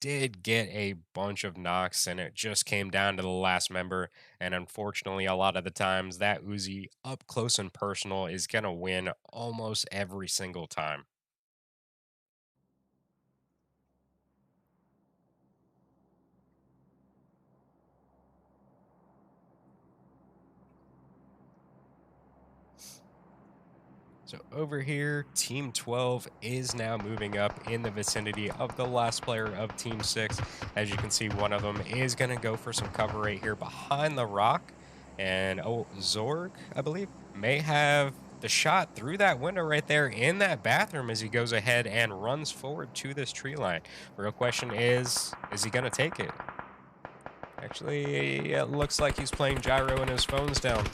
did get a bunch of knocks, and it just came down to the last member. And unfortunately, a lot of the times, that Uzi up close and personal is going to win almost every single time. So over here, Team 12 is now moving up in the vicinity of the last player of Team 6. As you can see, one of them is going to go for some cover right here behind the rock. And oh, Zorg, I believe, may have the shot through that window right there in that bathroom as he goes ahead and runs forward to this tree line. Real question is he going to take it? Actually, it looks like he's playing gyro and his phone's down.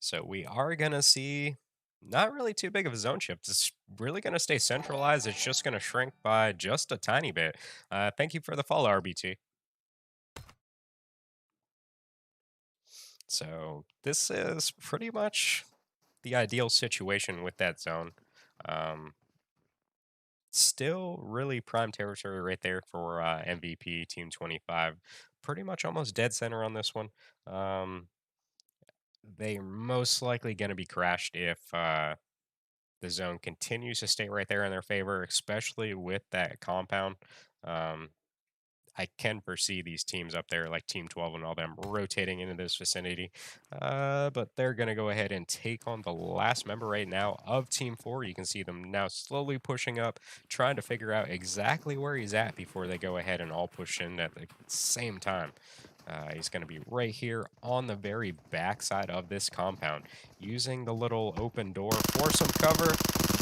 So we are going to see not really too big of a zone shift. It's really going to stay centralized. It's just going to shrink by just a tiny bit. Thank you for the follow, RBT. So this is pretty much the ideal situation with that zone. Um, Still really prime territory right there for MVP Team 25. Pretty much almost dead center on this one. Um, they're most likely going to be crashed if the zone continues to stay right there in their favor, especially with that compound. Um, I can foresee these teams up there, like Team 12 and all them, rotating into this vicinity. But they're going to go ahead and take on the last member right now of Team 4. You can see them now slowly pushing up, trying to figure out exactly where he's at before they go ahead and all push in at the same time. He's going to be right here on the very back side of this compound, using the little open door for some cover.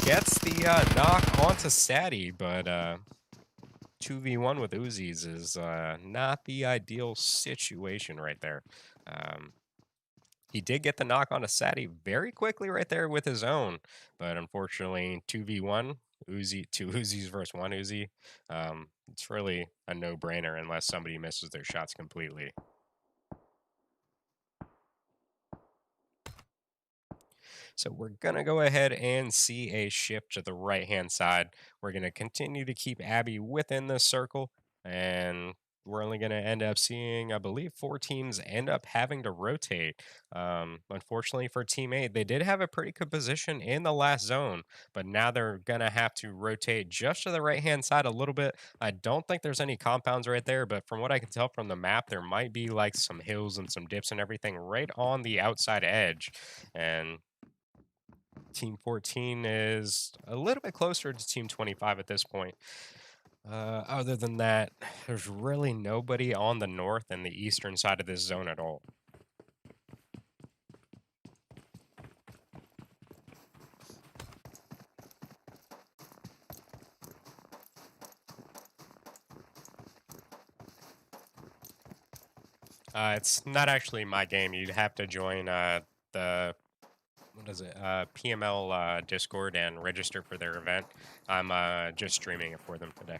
Gets the knock onto Sadie, but 2v1 with Uzis is not the ideal situation right there. Um, he did get the knock onto Sadie very quickly right there with his own, but unfortunately 2v1, Uzi, two Uzis versus one Uzi. It's really a no-brainer unless somebody misses their shots completely. So we're going to go ahead and see a shift to the right-hand side. We're going to continue to keep Abby within this circle, and we're only going to end up seeing, I believe, 4 teams end up having to rotate. Unfortunately for Team 8, they did have a pretty good position in the last zone, but now they're going to have to rotate just to the right-hand side a little bit. I don't think there's any compounds right there, but from what I can tell from the map, there might be like some hills and some dips and everything right on the outside edge. And Team 14 is a little bit closer to Team 25 at this point. Other than that, there's really nobody on the north and the eastern side of this zone at all. It's not actually my game. You'd have to join the what is it? PML Discord and register for their event. I'm just streaming it for them today.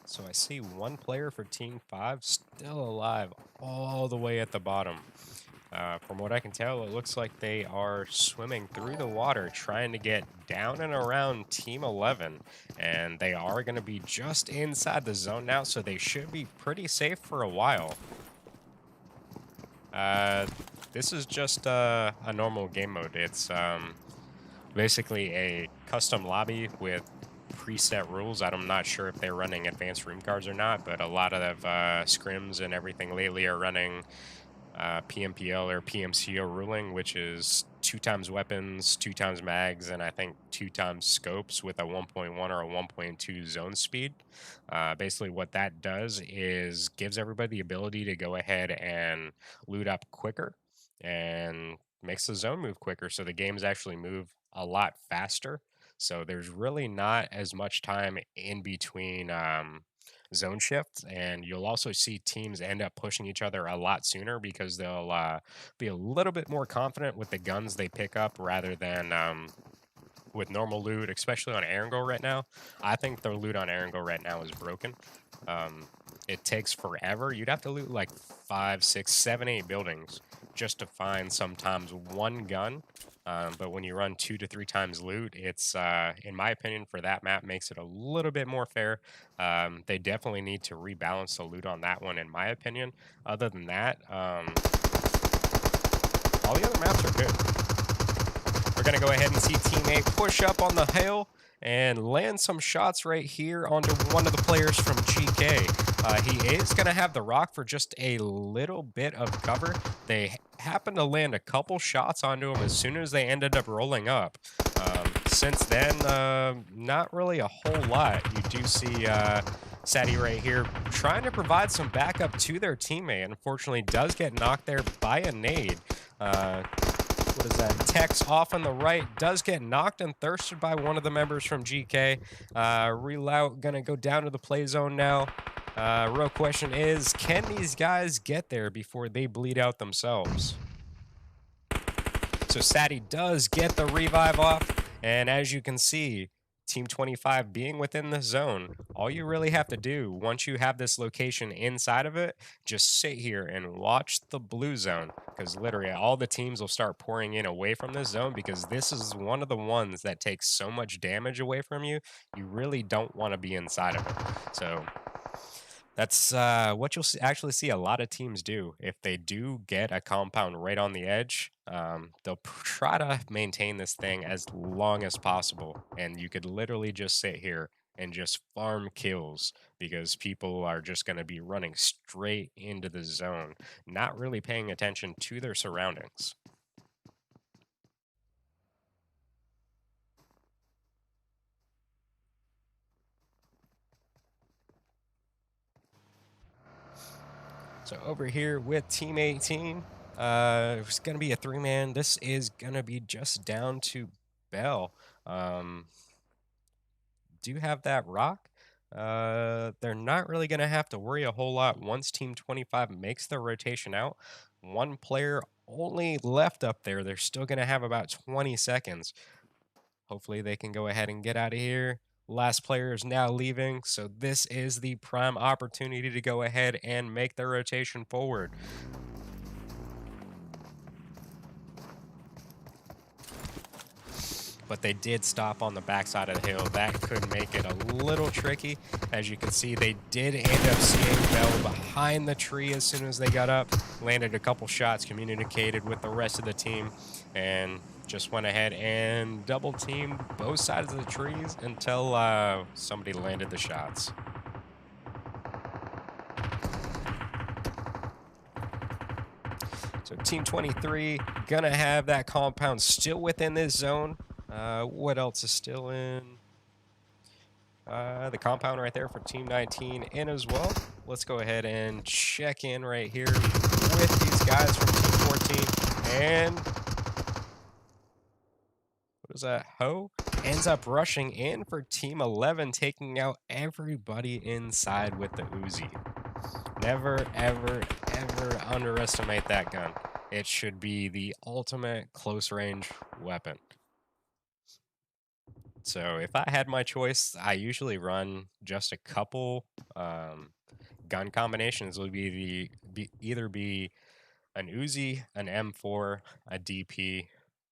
So I see one player for Team 5 still alive all the way at the bottom. From what I can tell, it looks like they are swimming through the water, trying to get down and around Team 11. And they are going to be just inside the zone now, so they should be pretty safe for a while. This is just a normal game mode. It's basically a custom lobby with preset rules. I'm not sure if they're running advanced room cards or not, but a lot of Scrims and everything lately are running PMPL or PMCO ruling, which is 2 times weapons, 2 times mags, and I think 2 times scopes with a 1.1 or a 1.2 zone speed. Basically, what that does is gives everybody the ability to go ahead and loot up quicker and makes the zone move quicker. So the games actually move a lot faster. So there's really not as much time in between zone shifts, and you'll also see teams end up pushing each other a lot sooner because they'll be a little bit more confident with the guns they pick up rather than with normal loot, especially on Erangel right now. I think the loot on Erangel right now is broken. Um, it takes forever. You'd have to loot like 5, 6, 7, 8 buildings just to find sometimes one gun. But when you run 2 to 3 times loot, it's, in my opinion, for that map, makes it a little bit more fair. They definitely need to rebalance the loot on that one, in my opinion. Other than that, all the other maps are good. We're going to go ahead and see teammate push up on the hill and land some shots right here onto one of the players from GK. He is going to have the rock for just a little bit of cover. They happened to land a couple shots onto him as soon as they ended up rolling up. Since then, not really a whole lot. You do see Sadie right here trying to provide some backup to their teammate. Unfortunately, does get knocked there by a nade. What is that? Tex off on the right does get knocked and thirsted by one of the members from GK. Relout gonna go down to the play zone now. Real question is, can these guys get there before they bleed out themselves? So Sadie does get the revive off, and as you can see, Team 25 being within the zone, all you really have to do once you have this location inside of it, just sit here and watch the blue zone, because literally all the teams will start pouring in away from this zone, because this is one of the ones that takes so much damage away from you, you really don't want to be inside of it. So that's what you'll actually see a lot of teams do. If they do get a compound right on the edge, they'll try to maintain this thing as long as possible. And you could literally just sit here and just farm kills because people are just going to be running straight into the zone, not really paying attention to their surroundings. So over here with Team 18, it's going to be a 3-man. This is going to be just down to Bell. Um, do have that rock. They're not really going to have to worry a whole lot once Team 25 makes their rotation out. One player only left up there. They're still going to have about 20 seconds. Hopefully they can go ahead and get out of here. Last player is now leaving, so this is the prime opportunity to go ahead and make their rotation forward. But they did stop on the backside of the hill. That could make it a little tricky. As you can see, they did end up seeing Bell behind the tree as soon as they got up, landed a couple shots, communicated with the rest of the team, and just went ahead and double teamed both sides of the trees until somebody landed the shots. So Team 23 gonna have that compound still within this zone. What else is still in? The compound right there for Team 19 in as well. Let's go ahead and check in right here with these guys from Team 14. And what is that? Ho ends up rushing in for Team 11, taking out everybody inside with the Uzi. Never, ever, ever underestimate that gun. It should be the ultimate close range weapon. So if I had my choice, I usually run just a couple gun combinations. It would either be an Uzi, an M4, a DP,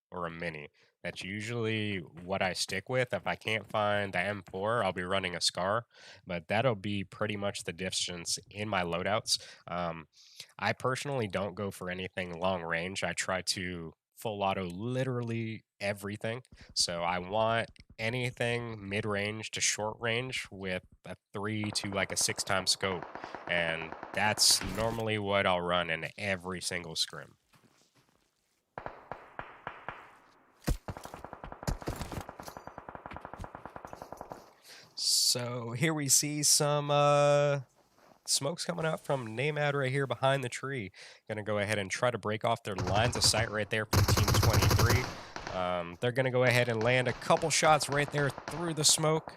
or a Mini. That's usually what I stick with. If I can't find the M4, I'll be running a Scar, but that'll be pretty much the distance in my loadouts. I personally don't go for anything long range. I try to full auto literally everything. So I want anything mid-range to short range with a 3 to like a 6 times scope. And that's normally what I'll run in every single scrim. So here we see some smokes coming out from Aiman right here behind the tree. Gonna go ahead and try to break off their lines of sight right there from Team 23. They're gonna go ahead and land a couple shots right there through the smoke.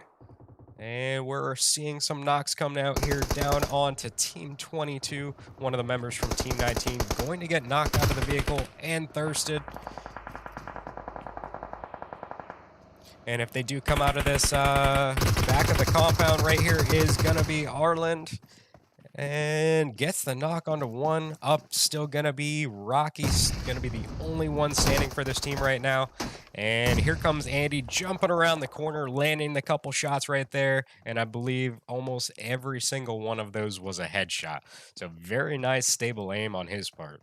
And we're seeing some knocks coming out here down onto Team 22. One of the members from Team 19 going to get knocked out of the vehicle and thirsted. And if they do come out of this back of the compound right here is going to be Arland. And gets the knock onto one. Up still going to be Rocky's going to be the only one standing for this team right now. And here comes Andy jumping around the corner, landing the couple shots right there. And I believe almost every single one of those was a headshot. So very nice, stable aim on his part.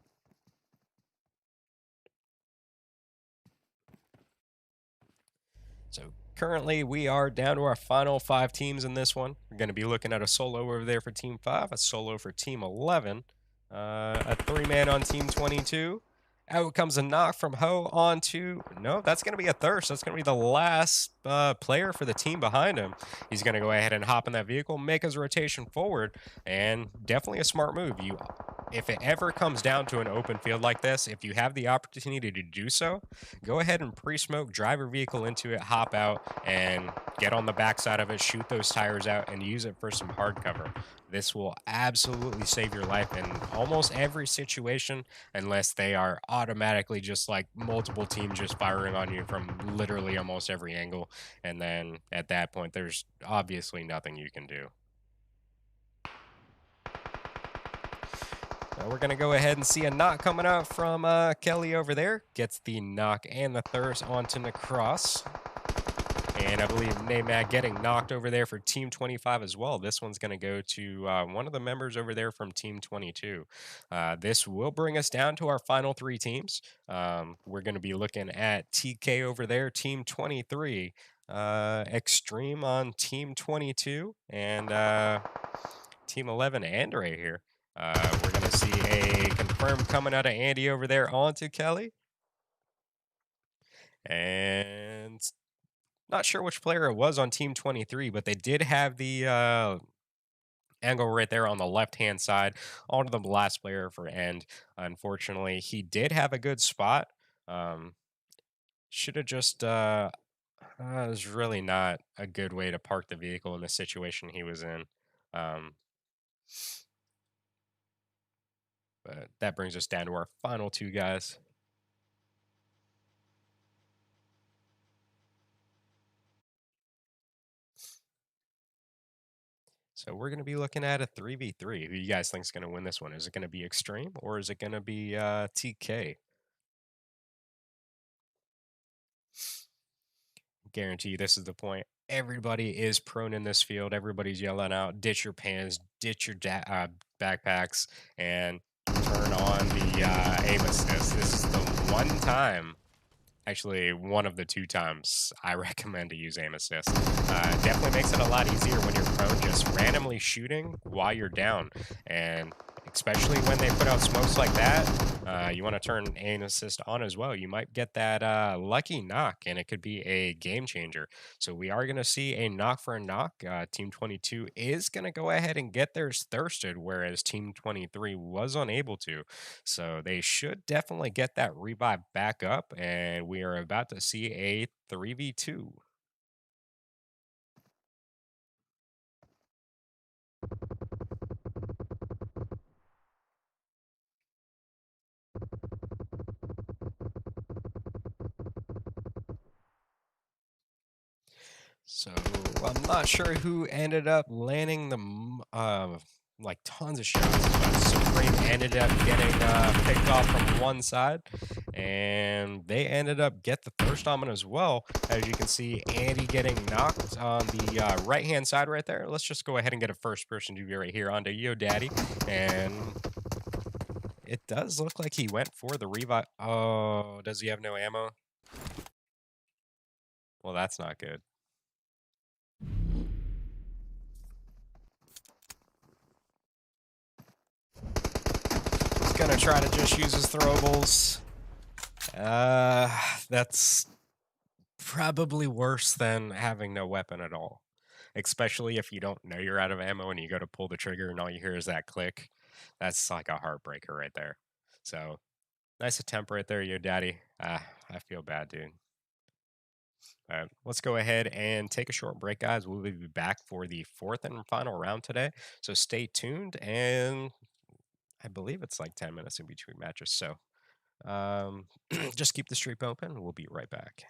So currently we are down to our final 5 teams in this one. We're going to be looking at a solo over there for Team 5, a solo for Team 11, a 3-man on Team 22. Out comes a knock from Ho on to... No, that's going to be a thirst. That's going to be the last player for the team behind him. He's going to go ahead and hop in that vehicle, make his rotation forward, and definitely a smart move. If it ever comes down to an open field like this, if you have the opportunity to do so, go ahead and pre-smoke, drive your vehicle into it, hop out, and get on the backside of it, shoot those tires out, and use it for some hard cover. This will absolutely save your life in almost every situation, unless they are automatically just like multiple teams just firing on you from literally almost every angle. And then at that point, there's obviously nothing you can do. Now we're going to go ahead and see a knock coming out from Kelly over there. Gets the knock and the thirst onto Necross. And I believe Aiman getting knocked over there for Team 25 as well. This one's going to go to one of the members over there from Team 22. This will bring us down to our final 3 teams. We're going to be looking at TK over there, Team 23, Extreme on Team 22, and Team 11, and right here. We're going to see a confirm coming out of Andy over there onto Kelly. And not sure which player it was on Team 23, but they did have the angle right there on the left-hand side onto the last player for end. Unfortunately, he did have a good spot. Should have just... it was really not a good way to park the vehicle in the situation he was in. But that brings us down to our final 2 guys. So we're going to be looking at a 3v3. Who you guys think is going to win this one? Is it going to be Extreme or is it going to be TK? Guarantee you this is the point. Everybody is prone in this field. Everybody's yelling out, ditch your pants, ditch your backpacks, and turn on the aim assist. This is the one time, actually one of the 2 times I recommend to use aim assist. Definitely makes it a lot easier when you're prone just randomly shooting while you're down. And especially when they put out smokes like that, you want to turn aim assist on as well. You might get that lucky knock, and it could be a game changer. So we are going to see a knock for a knock. Team 22 is going to go ahead and get theirs thirsted, whereas Team 23 was unable to. So they should definitely get that revive back up, and we are about to see a 3v2. So I'm not sure who ended up landing the like tons of shots, but Supreme ended up getting picked off from one side, and they ended up get the thirst on as well. As you can see, Andy getting knocked on the right-hand side right there. Let's just go ahead and get a first-person view right here onto Yo Daddy, and It does look like he went for the revive. Oh, does he have no ammo? Well, that's not good. He's gonna try to just use his throwables. That's probably worse than having no weapon at all. Especially if you don't know you're out of ammo and you go to pull the trigger and all you hear is that click. That's like a heartbreaker right there. So, nice attempt right there, yo daddy. I feel bad, dude. All right, let's go ahead and take a short break, guys. We'll be back for the fourth and final round today. So stay tuned, and I believe it's like 10 minutes in between matches. So just keep the stream open. We'll be right back.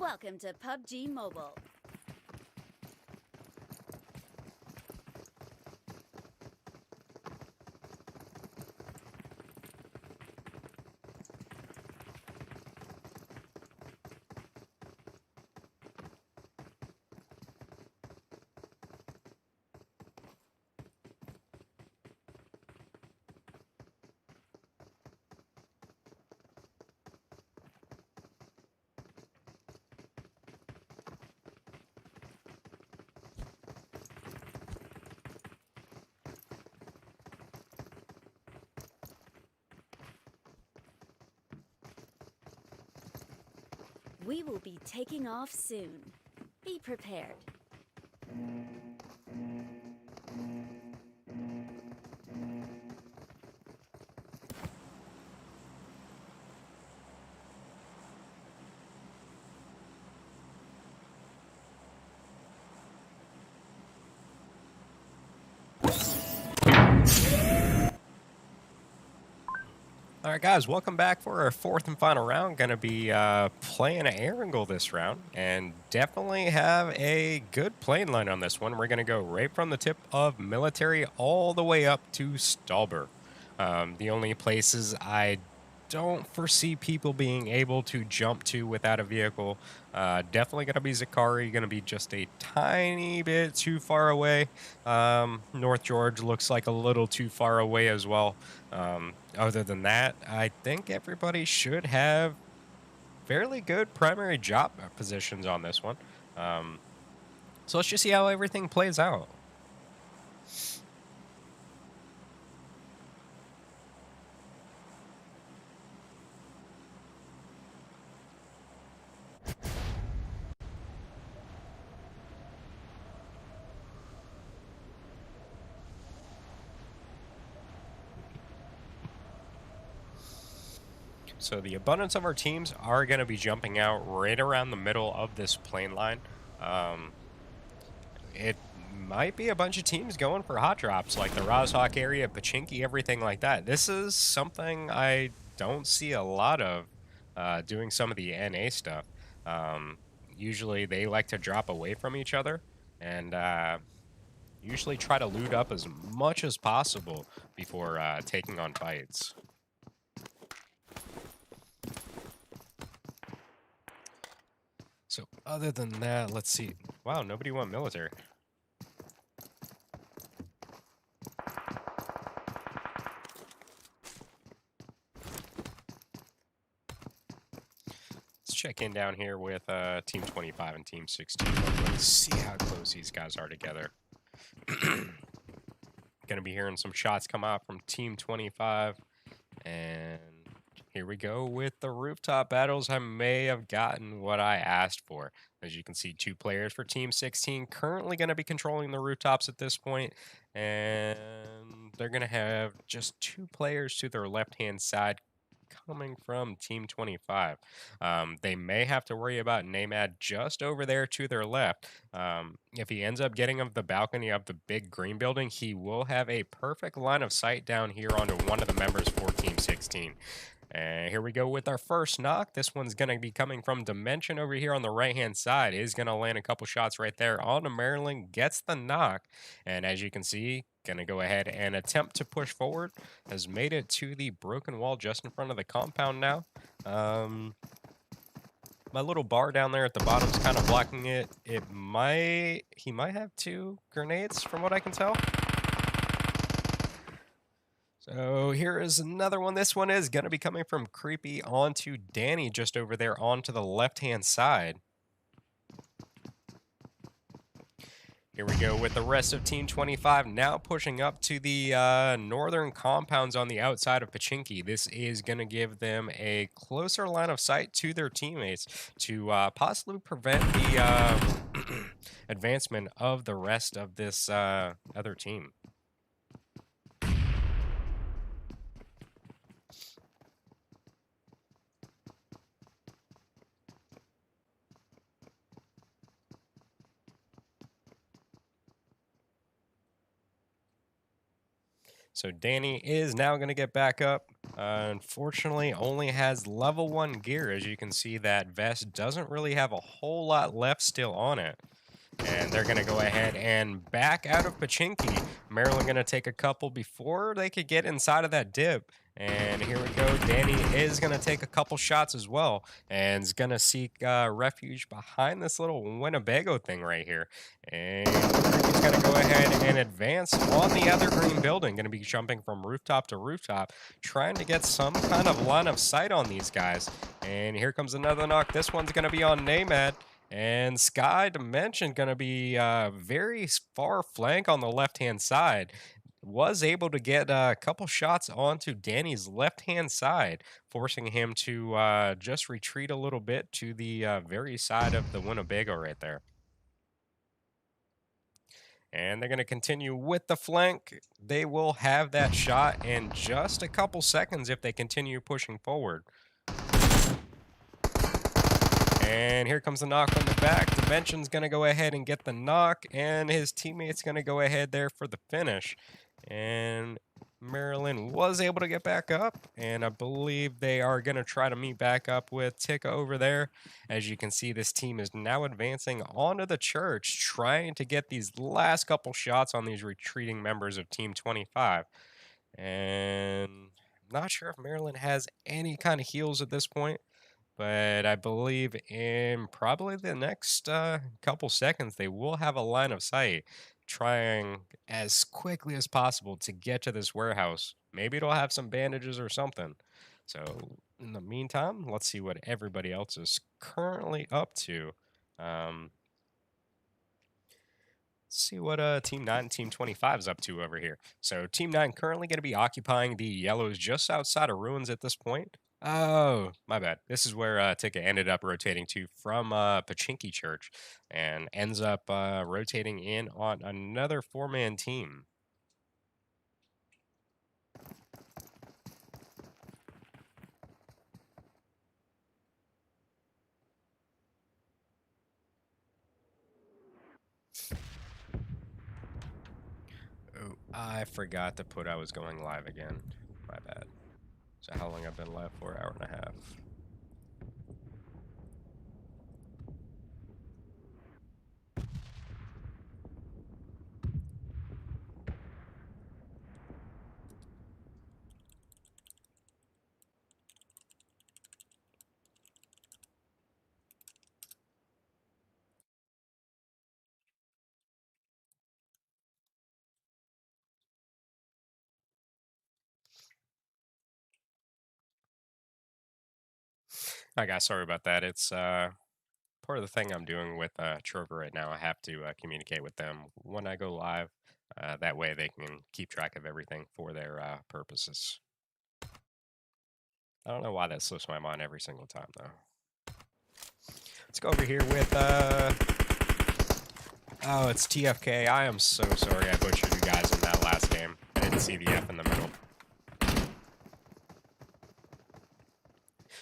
Welcome to PUBG Mobile. We will be taking off soon. Be prepared. All right, guys, welcome back for our fourth and final round. Going to be playing an air angle this round, and definitely have a good playing line on this one. We're going to go right from the tip of military all the way up to Stallberg. The only places I don't foresee people being able to jump to without a vehicle. Definitely going to be Zakari, going to be just a tiny bit too far away. North George looks like a little too far away as well. Other than that, I think everybody should have fairly good primary job positions on this one. So let's just see how everything plays out. So the abundance of our teams are going to be jumping out right around the middle of this plane line. It might be a bunch of teams going for hot drops like the Rozhawk area, Pachinki, everything like that. This is something I don't see a lot of doing some of the NA stuff. Usually they like to drop away from each other and usually try to loot up as much as possible before taking on fights. So other than that, let's see. Wow, nobody went military. Let's check in down here with Team 25 and Team 16. Let's see how close these guys are together. Gonna be hearing some shots come out from Team 25. And here we go with the Rooftop Battles. I may have gotten what I asked for. As you can see, 2 players for Team 16 currently going to be controlling the rooftops at this point. And they're going to have just 2 players to their left-hand side coming from Team 25. They may have to worry about Namad just over there to their left. If he ends up getting of the balcony of the big green building, he will have a perfect line of sight down here onto one of the members for Team 16. And here we go with our first knock. This one's going to be coming from Dimension over here on the right-hand side. Is going to land a couple shots right there on Maryland. Gets the knock. And as you can see, going to go ahead and attempt to push forward. Has made it to the broken wall just in front of the compound now. My little bar down there at the bottom is kind of blocking it. He might have 2 grenades from what I can tell. So here is another one. This one is going to be coming from Creepy onto Danny just over there onto the left-hand side. Here we go with the rest of Team 25 now pushing up to the northern compounds on the outside of Pachinki. This is going to give them a closer line of sight to their teammates to possibly prevent the advancement of the rest of this other team. So Danny is now going to get back up. Unfortunately, only has level 1 gear. As you can see, that vest doesn't really have a whole lot left still on it. And they're going to go ahead and back out of Pachinki. Maryland going to take a couple before they could get inside of that dip. And here we go. Danny is going to take a couple shots as well. And is going to seek refuge behind this little Winnebago thing right here. And he's going to go ahead and advance on the other green building. Going to be jumping from rooftop to rooftop, trying to get some kind of line of sight on these guys. And here comes another knock. This one's going to be on Namad. And Sky Dimension going to be very far flank on the left-hand side. Was able to get a couple shots onto Danny's left-hand side, forcing him to just retreat a little bit to the very side of the Winnebago right there. And they're going to continue with the flank. They will have that shot in just a couple seconds if they continue pushing forward. And here comes the knock on the back. Dimension's going to go ahead and get the knock, and his teammate's going to go ahead there for the finish. And Maryland was able to get back up, and I believe they are going to try to meet back up with Tika over there. As you can see, this team is now advancing onto the church, trying to get these last couple shots on these retreating members of Team 25. And I'm not sure if Maryland has any kind of heals at this point. But I believe in probably the next couple seconds, they will have a line of sight trying as quickly as possible to get to this warehouse. Maybe it'll have some bandages or something. So, in the meantime, let's see what everybody else is currently up to. See what Team 9 and Team 25 is up to over here. So Team 9 currently going to be occupying the yellows just outside of ruins at this point. Oh, my bad. This is where Tika ended up rotating to from Pachinki Church and ends up rotating in on another 4-man team. Oh, I forgot to put I was going live again. My bad. So how long I've been live for? Hour and a half. Hi guys, sorry about that. It's part of the thing I'm doing with Trover right now. I have to communicate with them when I go live. That way they can keep track of everything for their purposes. I don't know why that slips my mind every single time, though. Let's go over here with, oh, it's TFK. I am so sorry I butchered you guys in that last game. I didn't see the F in the middle.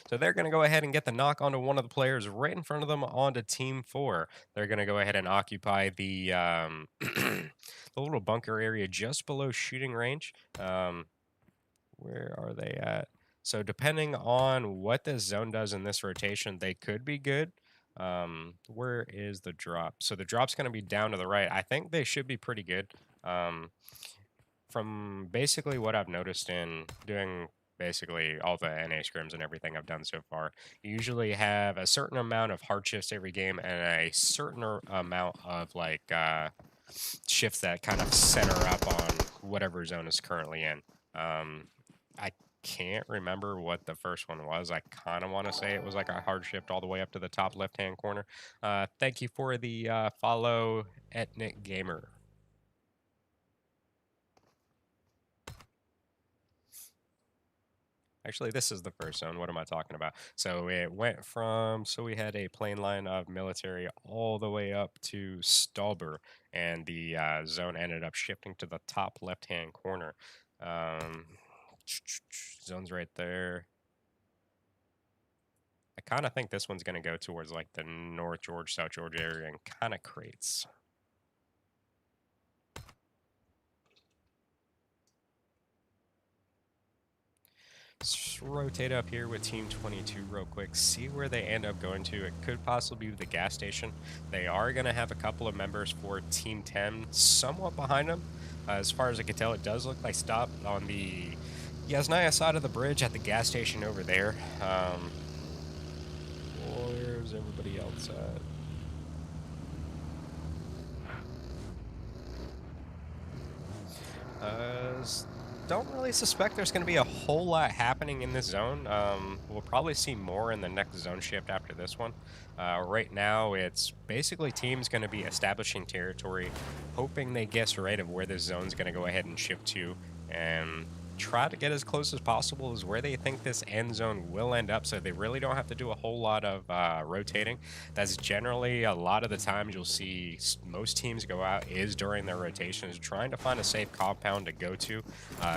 So they're going to go ahead and get the knock onto one of the players right in front of them onto Team 4. They're going to go ahead and occupy the, the little bunker area just below shooting range. Where are they at? So depending on what this zone does in this rotation, they could be good. Where is the drop? So the drop's going to be down to the right. I think they should be pretty good. From basically what I've noticed in doing basically all the NA scrims and everything I've done so far, you usually have a certain amount of hard shifts every game and a certain amount of like shifts that kind of center up on whatever zone is currently in. I can't remember what the first one was. I kind of want to say it was like a hard shift all the way up to the top left-hand corner. Thank you for the follow, Ethnic Gamer. Actually, this is the first zone. What am I talking about? So it went from, so we had a plain line of military all the way up to Stauber, and the zone ended up shifting to the top left-hand corner. Zone's right there. I kind of think this one's going to go towards like the North George, South George area and kind of crates. Let's rotate up here with Team 22 real quick, see where they end up going to. It could possibly be the gas station. They are going to have a couple of members for Team 10 somewhat behind them. As far as I can tell, it does look like stopped on the Yasnaya side of the bridge at the gas station over there. Where's everybody else at? Don't really suspect there's going to be a whole lot happening in this zone. We'll probably see more in the next zone shift after this one. Right now, it's basically teams going to be establishing territory, hoping they guess right of where this zone's going to go ahead and shift to, and try to get as close as possible as where they think this end zone will end up, so they really don't have to do a whole lot of rotating. That's generally a lot of the times you'll see most teams go out is during their rotations, trying to find a safe compound to go to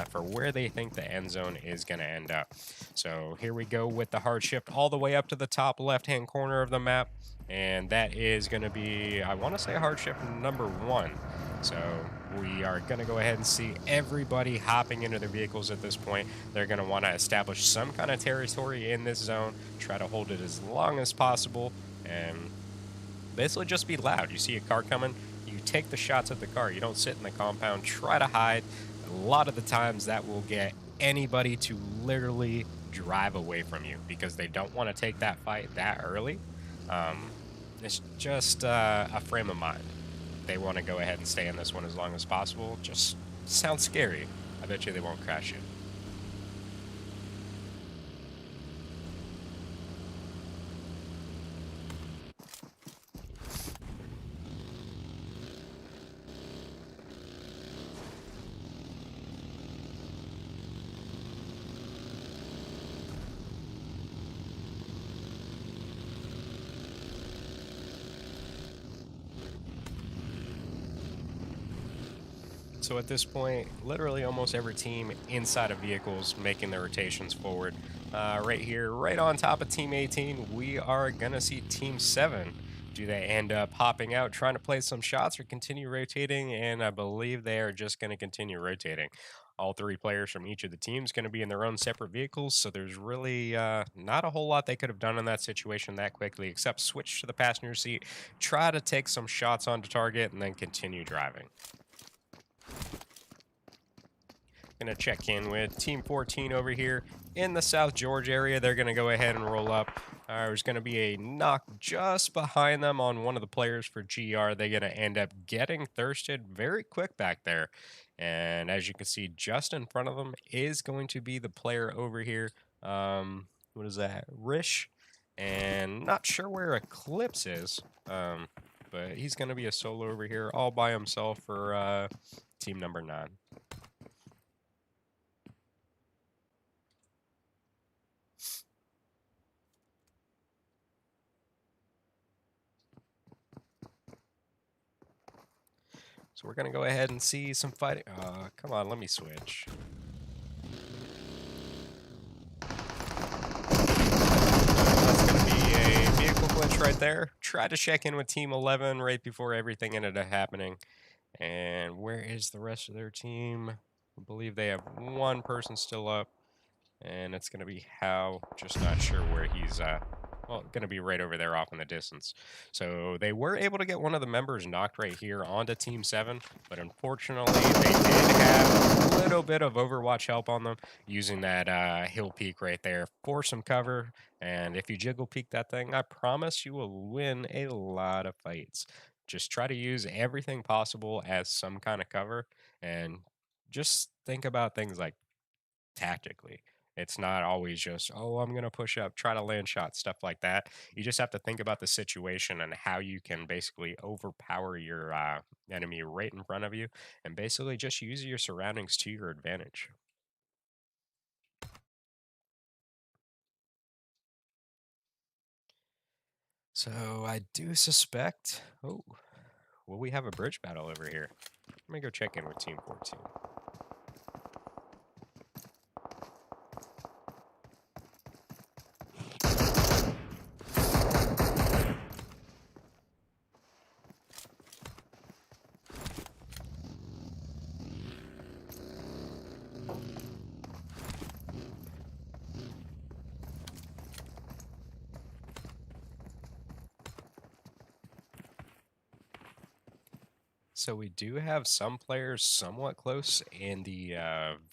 for where they think the end zone is going to end up. So here we go with the hard shift all the way up to the top left-hand corner of the map, and that is going to be, I want to say, hard shift number 1. So we are going to go ahead and see everybody hopping into their vehicles at this point. They're going to want to establish some kind of territory in this zone, try to hold it as long as possible, and basically just be loud. You see a car coming, you take the shots at the car. You don't sit in the compound, try to hide. A lot of the times that will get anybody to literally drive away from you because they don't want to take that fight that early. It's just a frame of mind. They want to go ahead and stay in this one as long as possible. Just sounds scary. I bet you they won't crash it. So at this point, literally almost every team inside of vehicles making their rotations forward. Right here, right on top of Team 18, we are going to see Team 7. Do they end up hopping out, trying to play some shots, or continue rotating? And I believe they are just going to continue rotating. All 3 players from each of the teams going to be in their own separate vehicles, so there's really not a whole lot they could have done in that situation that quickly, except switch to the passenger seat, try to take some shots onto target, and then continue driving. Gonna check in with Team 14 over here in the South George area. They're gonna go ahead and roll up. There's gonna be a knock just behind them on one of the players for GR. They're gonna end up getting thirsted very quick back there. And as you can see, just in front of them is going to be the player over here. What is that? Rish. And not sure where Eclipse is. But he's gonna be a solo over here all by himself for team number 9. So we're going to go ahead and see some fighting. Come on, let me switch. That's going to be a vehicle glitch right there. Tried to check in with Team 11 right before everything ended up happening. And where is the rest of their team? I believe they have one person still up. And it's going to be How. Just not sure where he's well, going to be right over there off in the distance. So they were able to get one of the members knocked right here onto Team 7, but unfortunately they did have a little bit of Overwatch help on them using that hill peak right there for some cover. And if you jiggle peek that thing, I promise you will win a lot of fights. Just try to use everything possible as some kind of cover, and just think about things like tactically. It's not always just, oh, I'm going to push up, try to land shots, stuff like that. You just have to think about the situation and how you can basically overpower your enemy right in front of you and basically just use your surroundings to your advantage. So I do suspect, oh, will we have a bridge battle over here? Let me go check in with Team 14. So we do have some players somewhat close in the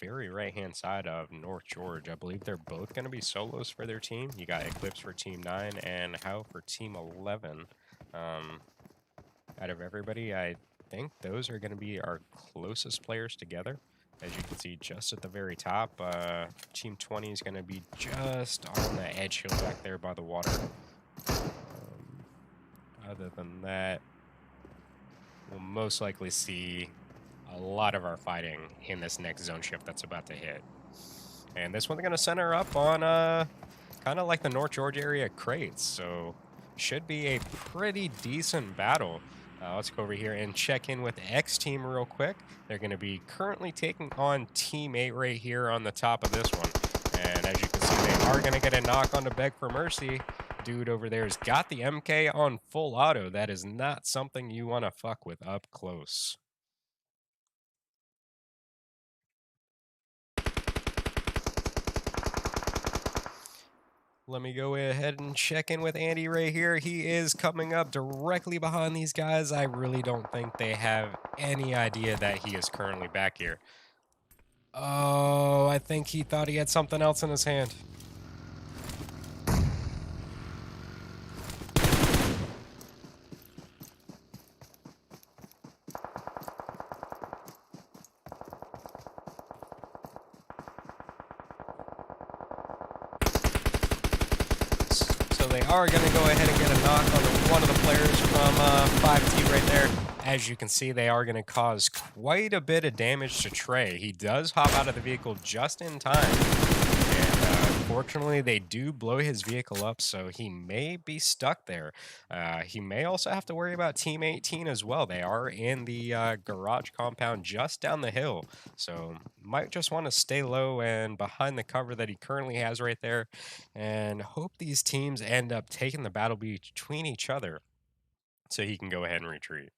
very right-hand side of North George. I believe they're both going to be solos for their team. You got Eclipse for Team 9 and How for Team 11. Out of everybody, I think those are going to be our closest players together. As you can see just at the very top, Team 20 is going to be just on the edge hill back there by the water. Other than that, we'll most likely see a lot of our fighting in this next zone shift that's about to hit. And this one's going to center up on kind of like the North George area crates, so should be a pretty decent battle. Let's go over here and check in with X team real quick. They're going to be currently taking on Team 8 right here on the top of this one. And as you can see, they are going to get a knock on to Beg for Mercy. Dude over there has got the MK on full auto. That is not something you want to fuck with up close. Let me go ahead and check in with Andy right here. He is coming up directly behind these guys. I really don't think they have any idea that he is currently back here. Oh, I think he thought he had something else in his hand. So they are going to go ahead and get a knock on one of the players from 5T right there. As you can see, they are going to cause quite a bit of damage to Trey. He does hop out of the vehicle just in time. And fortunately, they do blow his vehicle up, so he may be stuck there. He may also have to worry about Team 18 as well. They are in the garage compound just down the hill, so might just want to stay low and behind the cover that he currently has right there, and hope these teams end up taking the battle between each other so he can go ahead and retreat.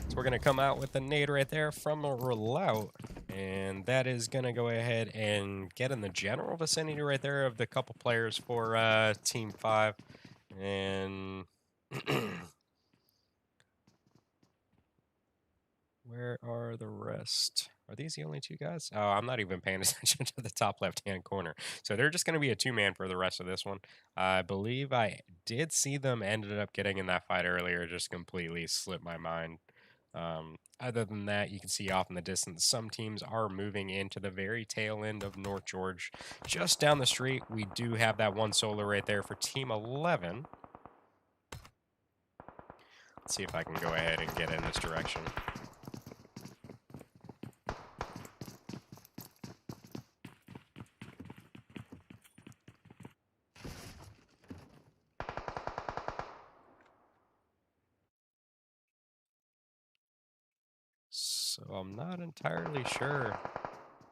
So we're going to come out with the nade right there from a relout. And that is going to go ahead and get in the general vicinity right there of the couple players for Team 5. And where are the rest? Are these the only two guys? Oh, I'm not even paying attention to the top left-hand corner. So they're just going to be a two-man for the rest of this one. I believe I did see them ended up getting in that fight earlier. Just completely slipped my mind. Other than that, you can see off in the distance, some teams are moving into the very tail end of North George. Just down the street, we do have that one solo right there for Team 11. Let's see if I can go ahead and get in this direction. So I'm not entirely sure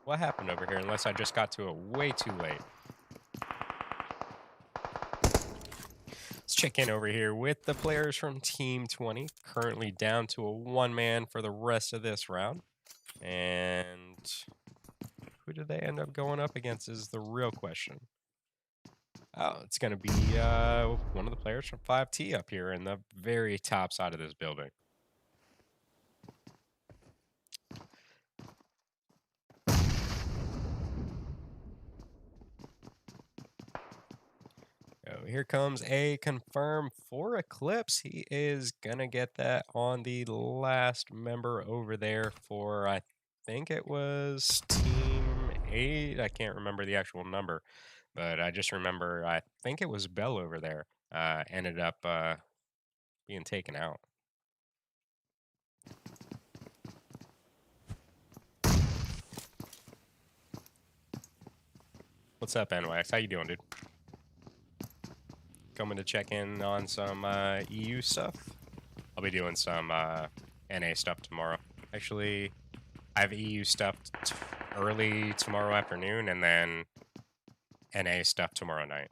what happened over here, unless I just got to it way too late. Let's check in over here with the players from Team 20, currently down to a one-man for the rest of this round. And who did they end up going up against is the real question. Oh, it's going to be one of the players from 5T up here in the very top side of this building. Oh, here comes a confirm for Eclipse. He is going to get that on the last member over there for, I think it was Team 8. I can't remember the actual number, but I just remember, I think it was Bell over there, ended up being taken out. What's up, NYX? How you doing, dude? Coming to check in on some EU stuff. I'll be doing some NA stuff tomorrow. Actually, I have EU stuff early tomorrow afternoon, and then NA stuff tomorrow night.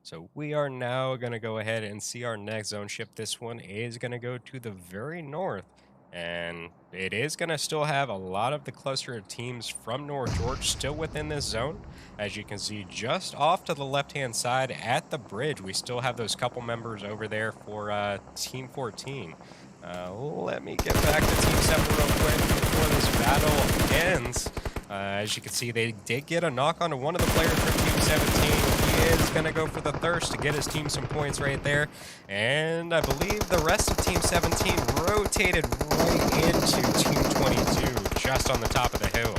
So we are now going to go ahead and see our next zone ship. This one is going to go to the very north. And it is going to still have a lot of the cluster of teams from North George still within this zone. As you can see, just off to the left-hand side at the bridge, we still have those couple members over there for Team 14. Let me get back to Team 7 real quick before this battle ends. As you can see, they did get a knock onto one of the players from Team 17. He is going to go for the thirst to get his team some points right there. And I believe the rest of Team 17 rotated right into Team 22 just on the top of the hill.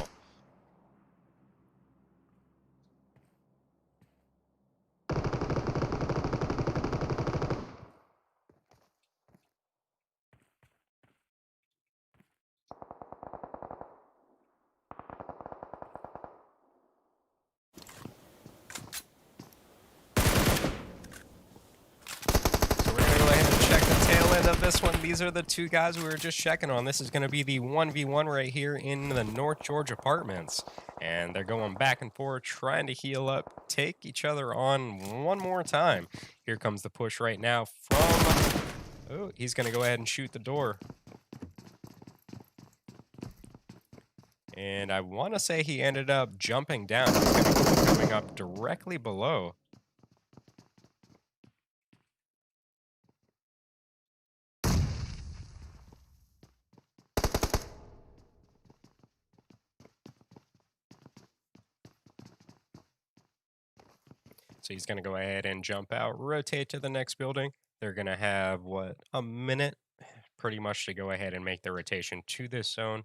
Of this one, these are the two guys we were just checking on. This is going to be the 1v1 right here in the North George apartments, and they're going back and forth trying to heal up, take each other on one more time. Here comes the push right now from he's going to go ahead and shoot the door, and I want to say he ended up jumping down. He's going to be coming up directly below. So he's going to go ahead and jump out, rotate to the next building. They're going to have, what, a minute pretty much to go ahead and make the rotation to this zone.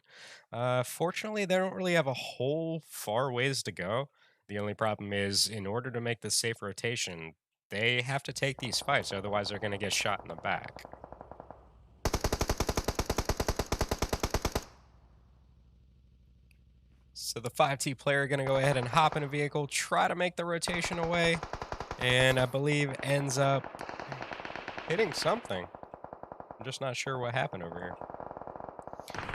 Fortunately, they don't really have a whole far ways to go. The only problem is, in order to make the safe rotation, they have to take these fights, otherwise they're going to get shot in the back. So the 5T player going to go ahead and hop in a vehicle, try to make the rotation away, and I believe ends up hitting something. I'm just not sure what happened over here.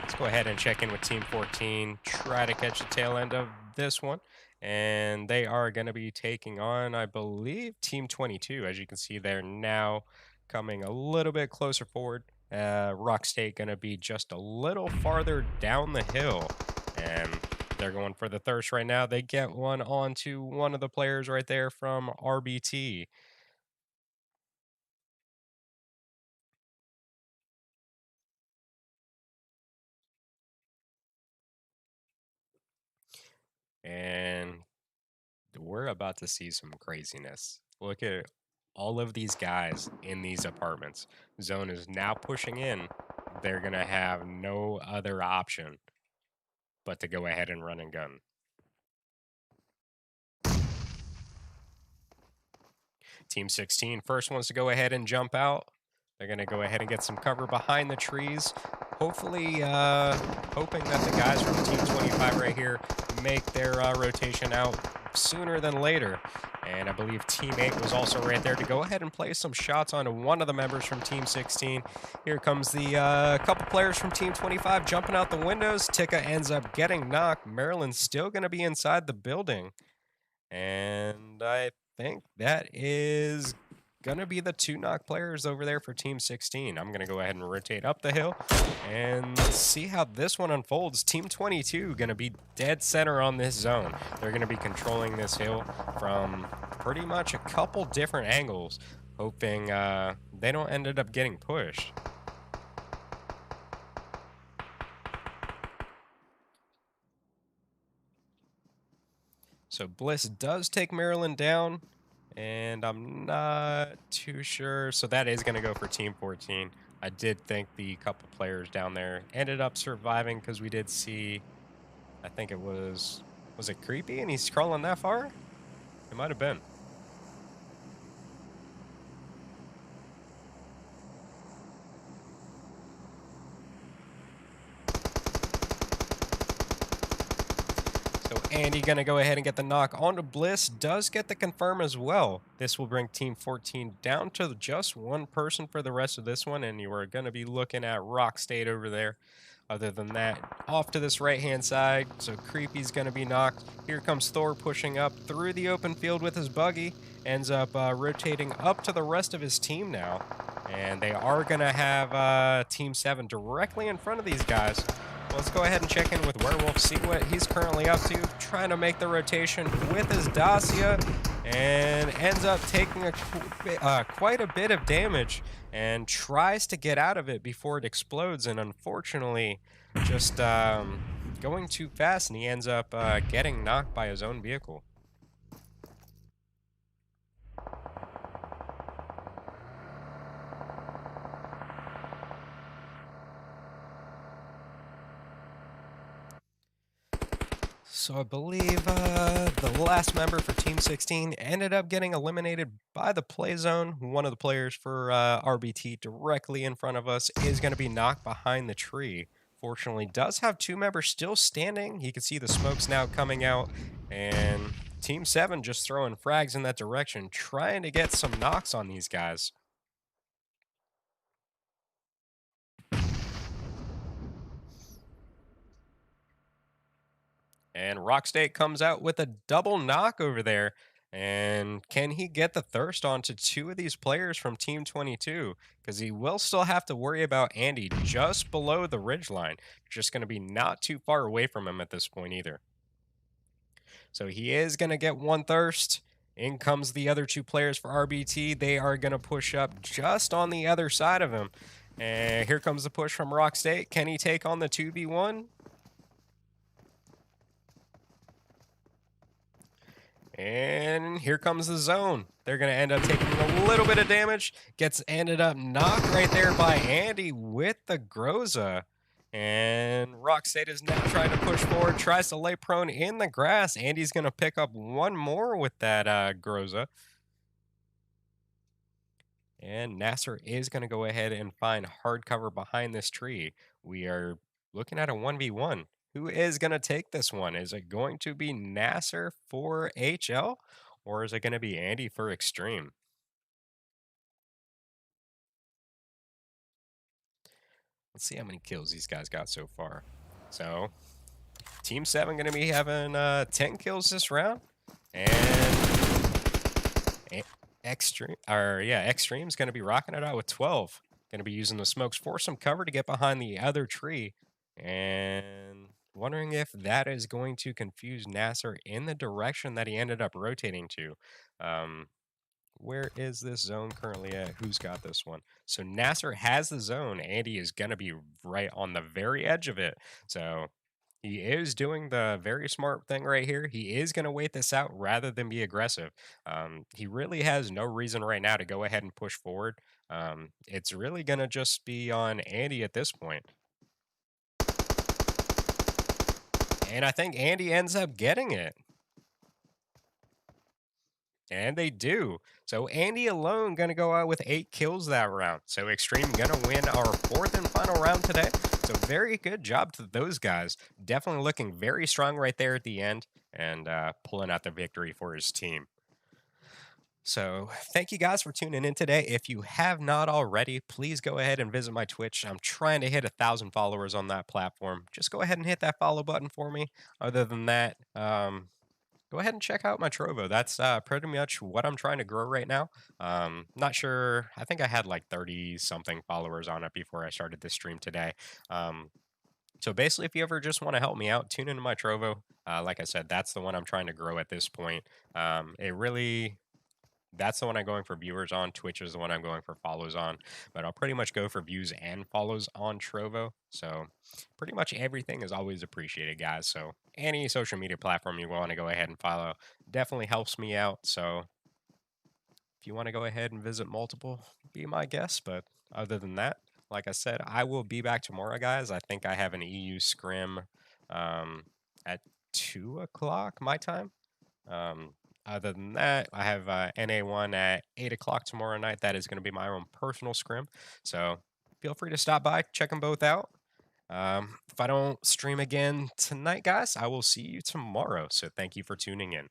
Let's go ahead and check in with Team 14, try to catch the tail end of this one, and they are going to be taking on, I believe, Team 22. As you can see, they're now coming a little bit closer forward. Rock State going to be just a little farther down the hill, and they're going for the thirst right now. They get one onto one of the players right there from RBT. And we're about to see some craziness. Look at all of these guys in these apartments. Zone is now pushing in. They're going to have no other option but to go ahead and run and gun. Team 16 first wants to go ahead and jump out. They're going to go ahead and get some cover behind the trees. Hopefully, hoping that the guys from Team 25 right here make their rotation out sooner than later. And I believe Team 8 was also right there to go ahead and place some shots onto one of the members from Team 16. Here comes the couple players from Team 25 jumping out the windows. Tika ends up getting knocked. Maryland's still going to be inside the building. And I think that is going to be the two knock players over there for Team 16. I'm going to go ahead and rotate up the hill and see how this one unfolds. Team 22 going to be dead center on this zone. They're going to be controlling this hill from pretty much a couple different angles, hoping they don't end up getting pushed. So Bliss does take Maryland down, and I'm not too sure. So that is going to go for Team 14. I did think the couple players down there ended up surviving because we did see, I think it was it Creepy and he's crawling that far? It might have been. Andy going to go ahead and get the knock onto Bliss. Does get the confirm as well. This will bring Team 14 down to just one person for the rest of this one. And you are going to be looking at Rock State over there. Other than that, off to this right-hand side, so Creepy's going to be knocked. Here comes Thor pushing up through the open field with his buggy. Ends up rotating up to the rest of his team now. And they are going to have Team 7 directly in front of these guys. Let's go ahead and check in with Werewolf, see what he's currently up to. Trying to make the rotation with his Dacia. And ends up taking quite a bit of damage. And tries to get out of it before it explodes. And unfortunately, just going too fast. And he ends up getting knocked by his own vehicle. So I believe the last member for Team 16 ended up getting eliminated by the play zone. One of the players for RBT directly in front of us is going to be knocked behind the tree. Fortunately, does have 2 members still standing. You can see the smokes now coming out. And Team 7 just throwing frags in that direction, trying to get some knocks on these guys. And Rockstate comes out with a double knock over there. And can he get the thirst onto 2 of these players from Team 22? Because he will still have to worry about Andy just below the ridgeline. Just going to be not too far away from him at this point either. So he is going to get 1 thirst. In comes the other 2 players for RBT. They are going to push up just on the other side of him. And here comes the push from Rockstate. Can he take on the 2v1? And here comes the zone. They're going to end up taking a little bit of damage. Gets ended up knocked right there by Andy with the Groza. And Rockstate is now trying to push forward, tries to lay prone in the grass. Andy's going to pick up 1 more with that Groza. And Nasser is going to go ahead and find hard cover behind this tree. We are looking at a 1v1. Who is going to take this one? Is it going to be Nasser for HL, or is it going to be Andy for Extreme? Let's see how many kills these guys got so far. So, Team 7 going to be having 10 kills this round, and Extreme's going to be rocking it out with 12. Going to be using the smokes for some cover to get behind the other tree, and wondering if that is going to confuse Nasser in the direction that he ended up rotating to. Where is this zone currently at? Who's got this one? So Nasser has the zone. Andy is going to be right on the very edge of it. So he is doing the very smart thing right here. He is going to wait this out rather than be aggressive. He really has no reason right now to go ahead and push forward. It's really going to just be on Andy at this point. And I think Andy ends up getting it. And they do. So Andy alone going to go out with 8 kills that round. So Extreme going to win our 4th and final round today. So very good job to those guys. Definitely looking very strong right there at the end and pulling out the victory for his team. So thank you guys for tuning in today. If you have not already, please go ahead and visit my Twitch. I'm trying to hit 1,000 followers on that platform. Just go ahead and hit that follow button for me. Other than that, go ahead and check out my Trovo. That's pretty much what I'm trying to grow right now. Not sure. I think I had like 30-something followers on it before I started this stream today. So basically, if you ever just want to help me out, tune into my Trovo. Like I said, that's the one I'm trying to grow at this point. That's the one I'm going for viewers on. Twitch is the one I'm going for follows on. But I'll pretty much go for views and follows on Trovo. So pretty much everything is always appreciated, guys. So any social media platform you want to go ahead and follow definitely helps me out. So if you want to go ahead and visit multiple, be my guest. But other than that, like I said, I will be back tomorrow, guys. I think I have an EU scrim at 2 o'clock my time. Other than that, I have NA1 at 8 o'clock tomorrow night. That is going to be my own personal scrim. So feel free to stop by, check them both out. If I don't stream again tonight, guys, I will see you tomorrow. So thank you for tuning in.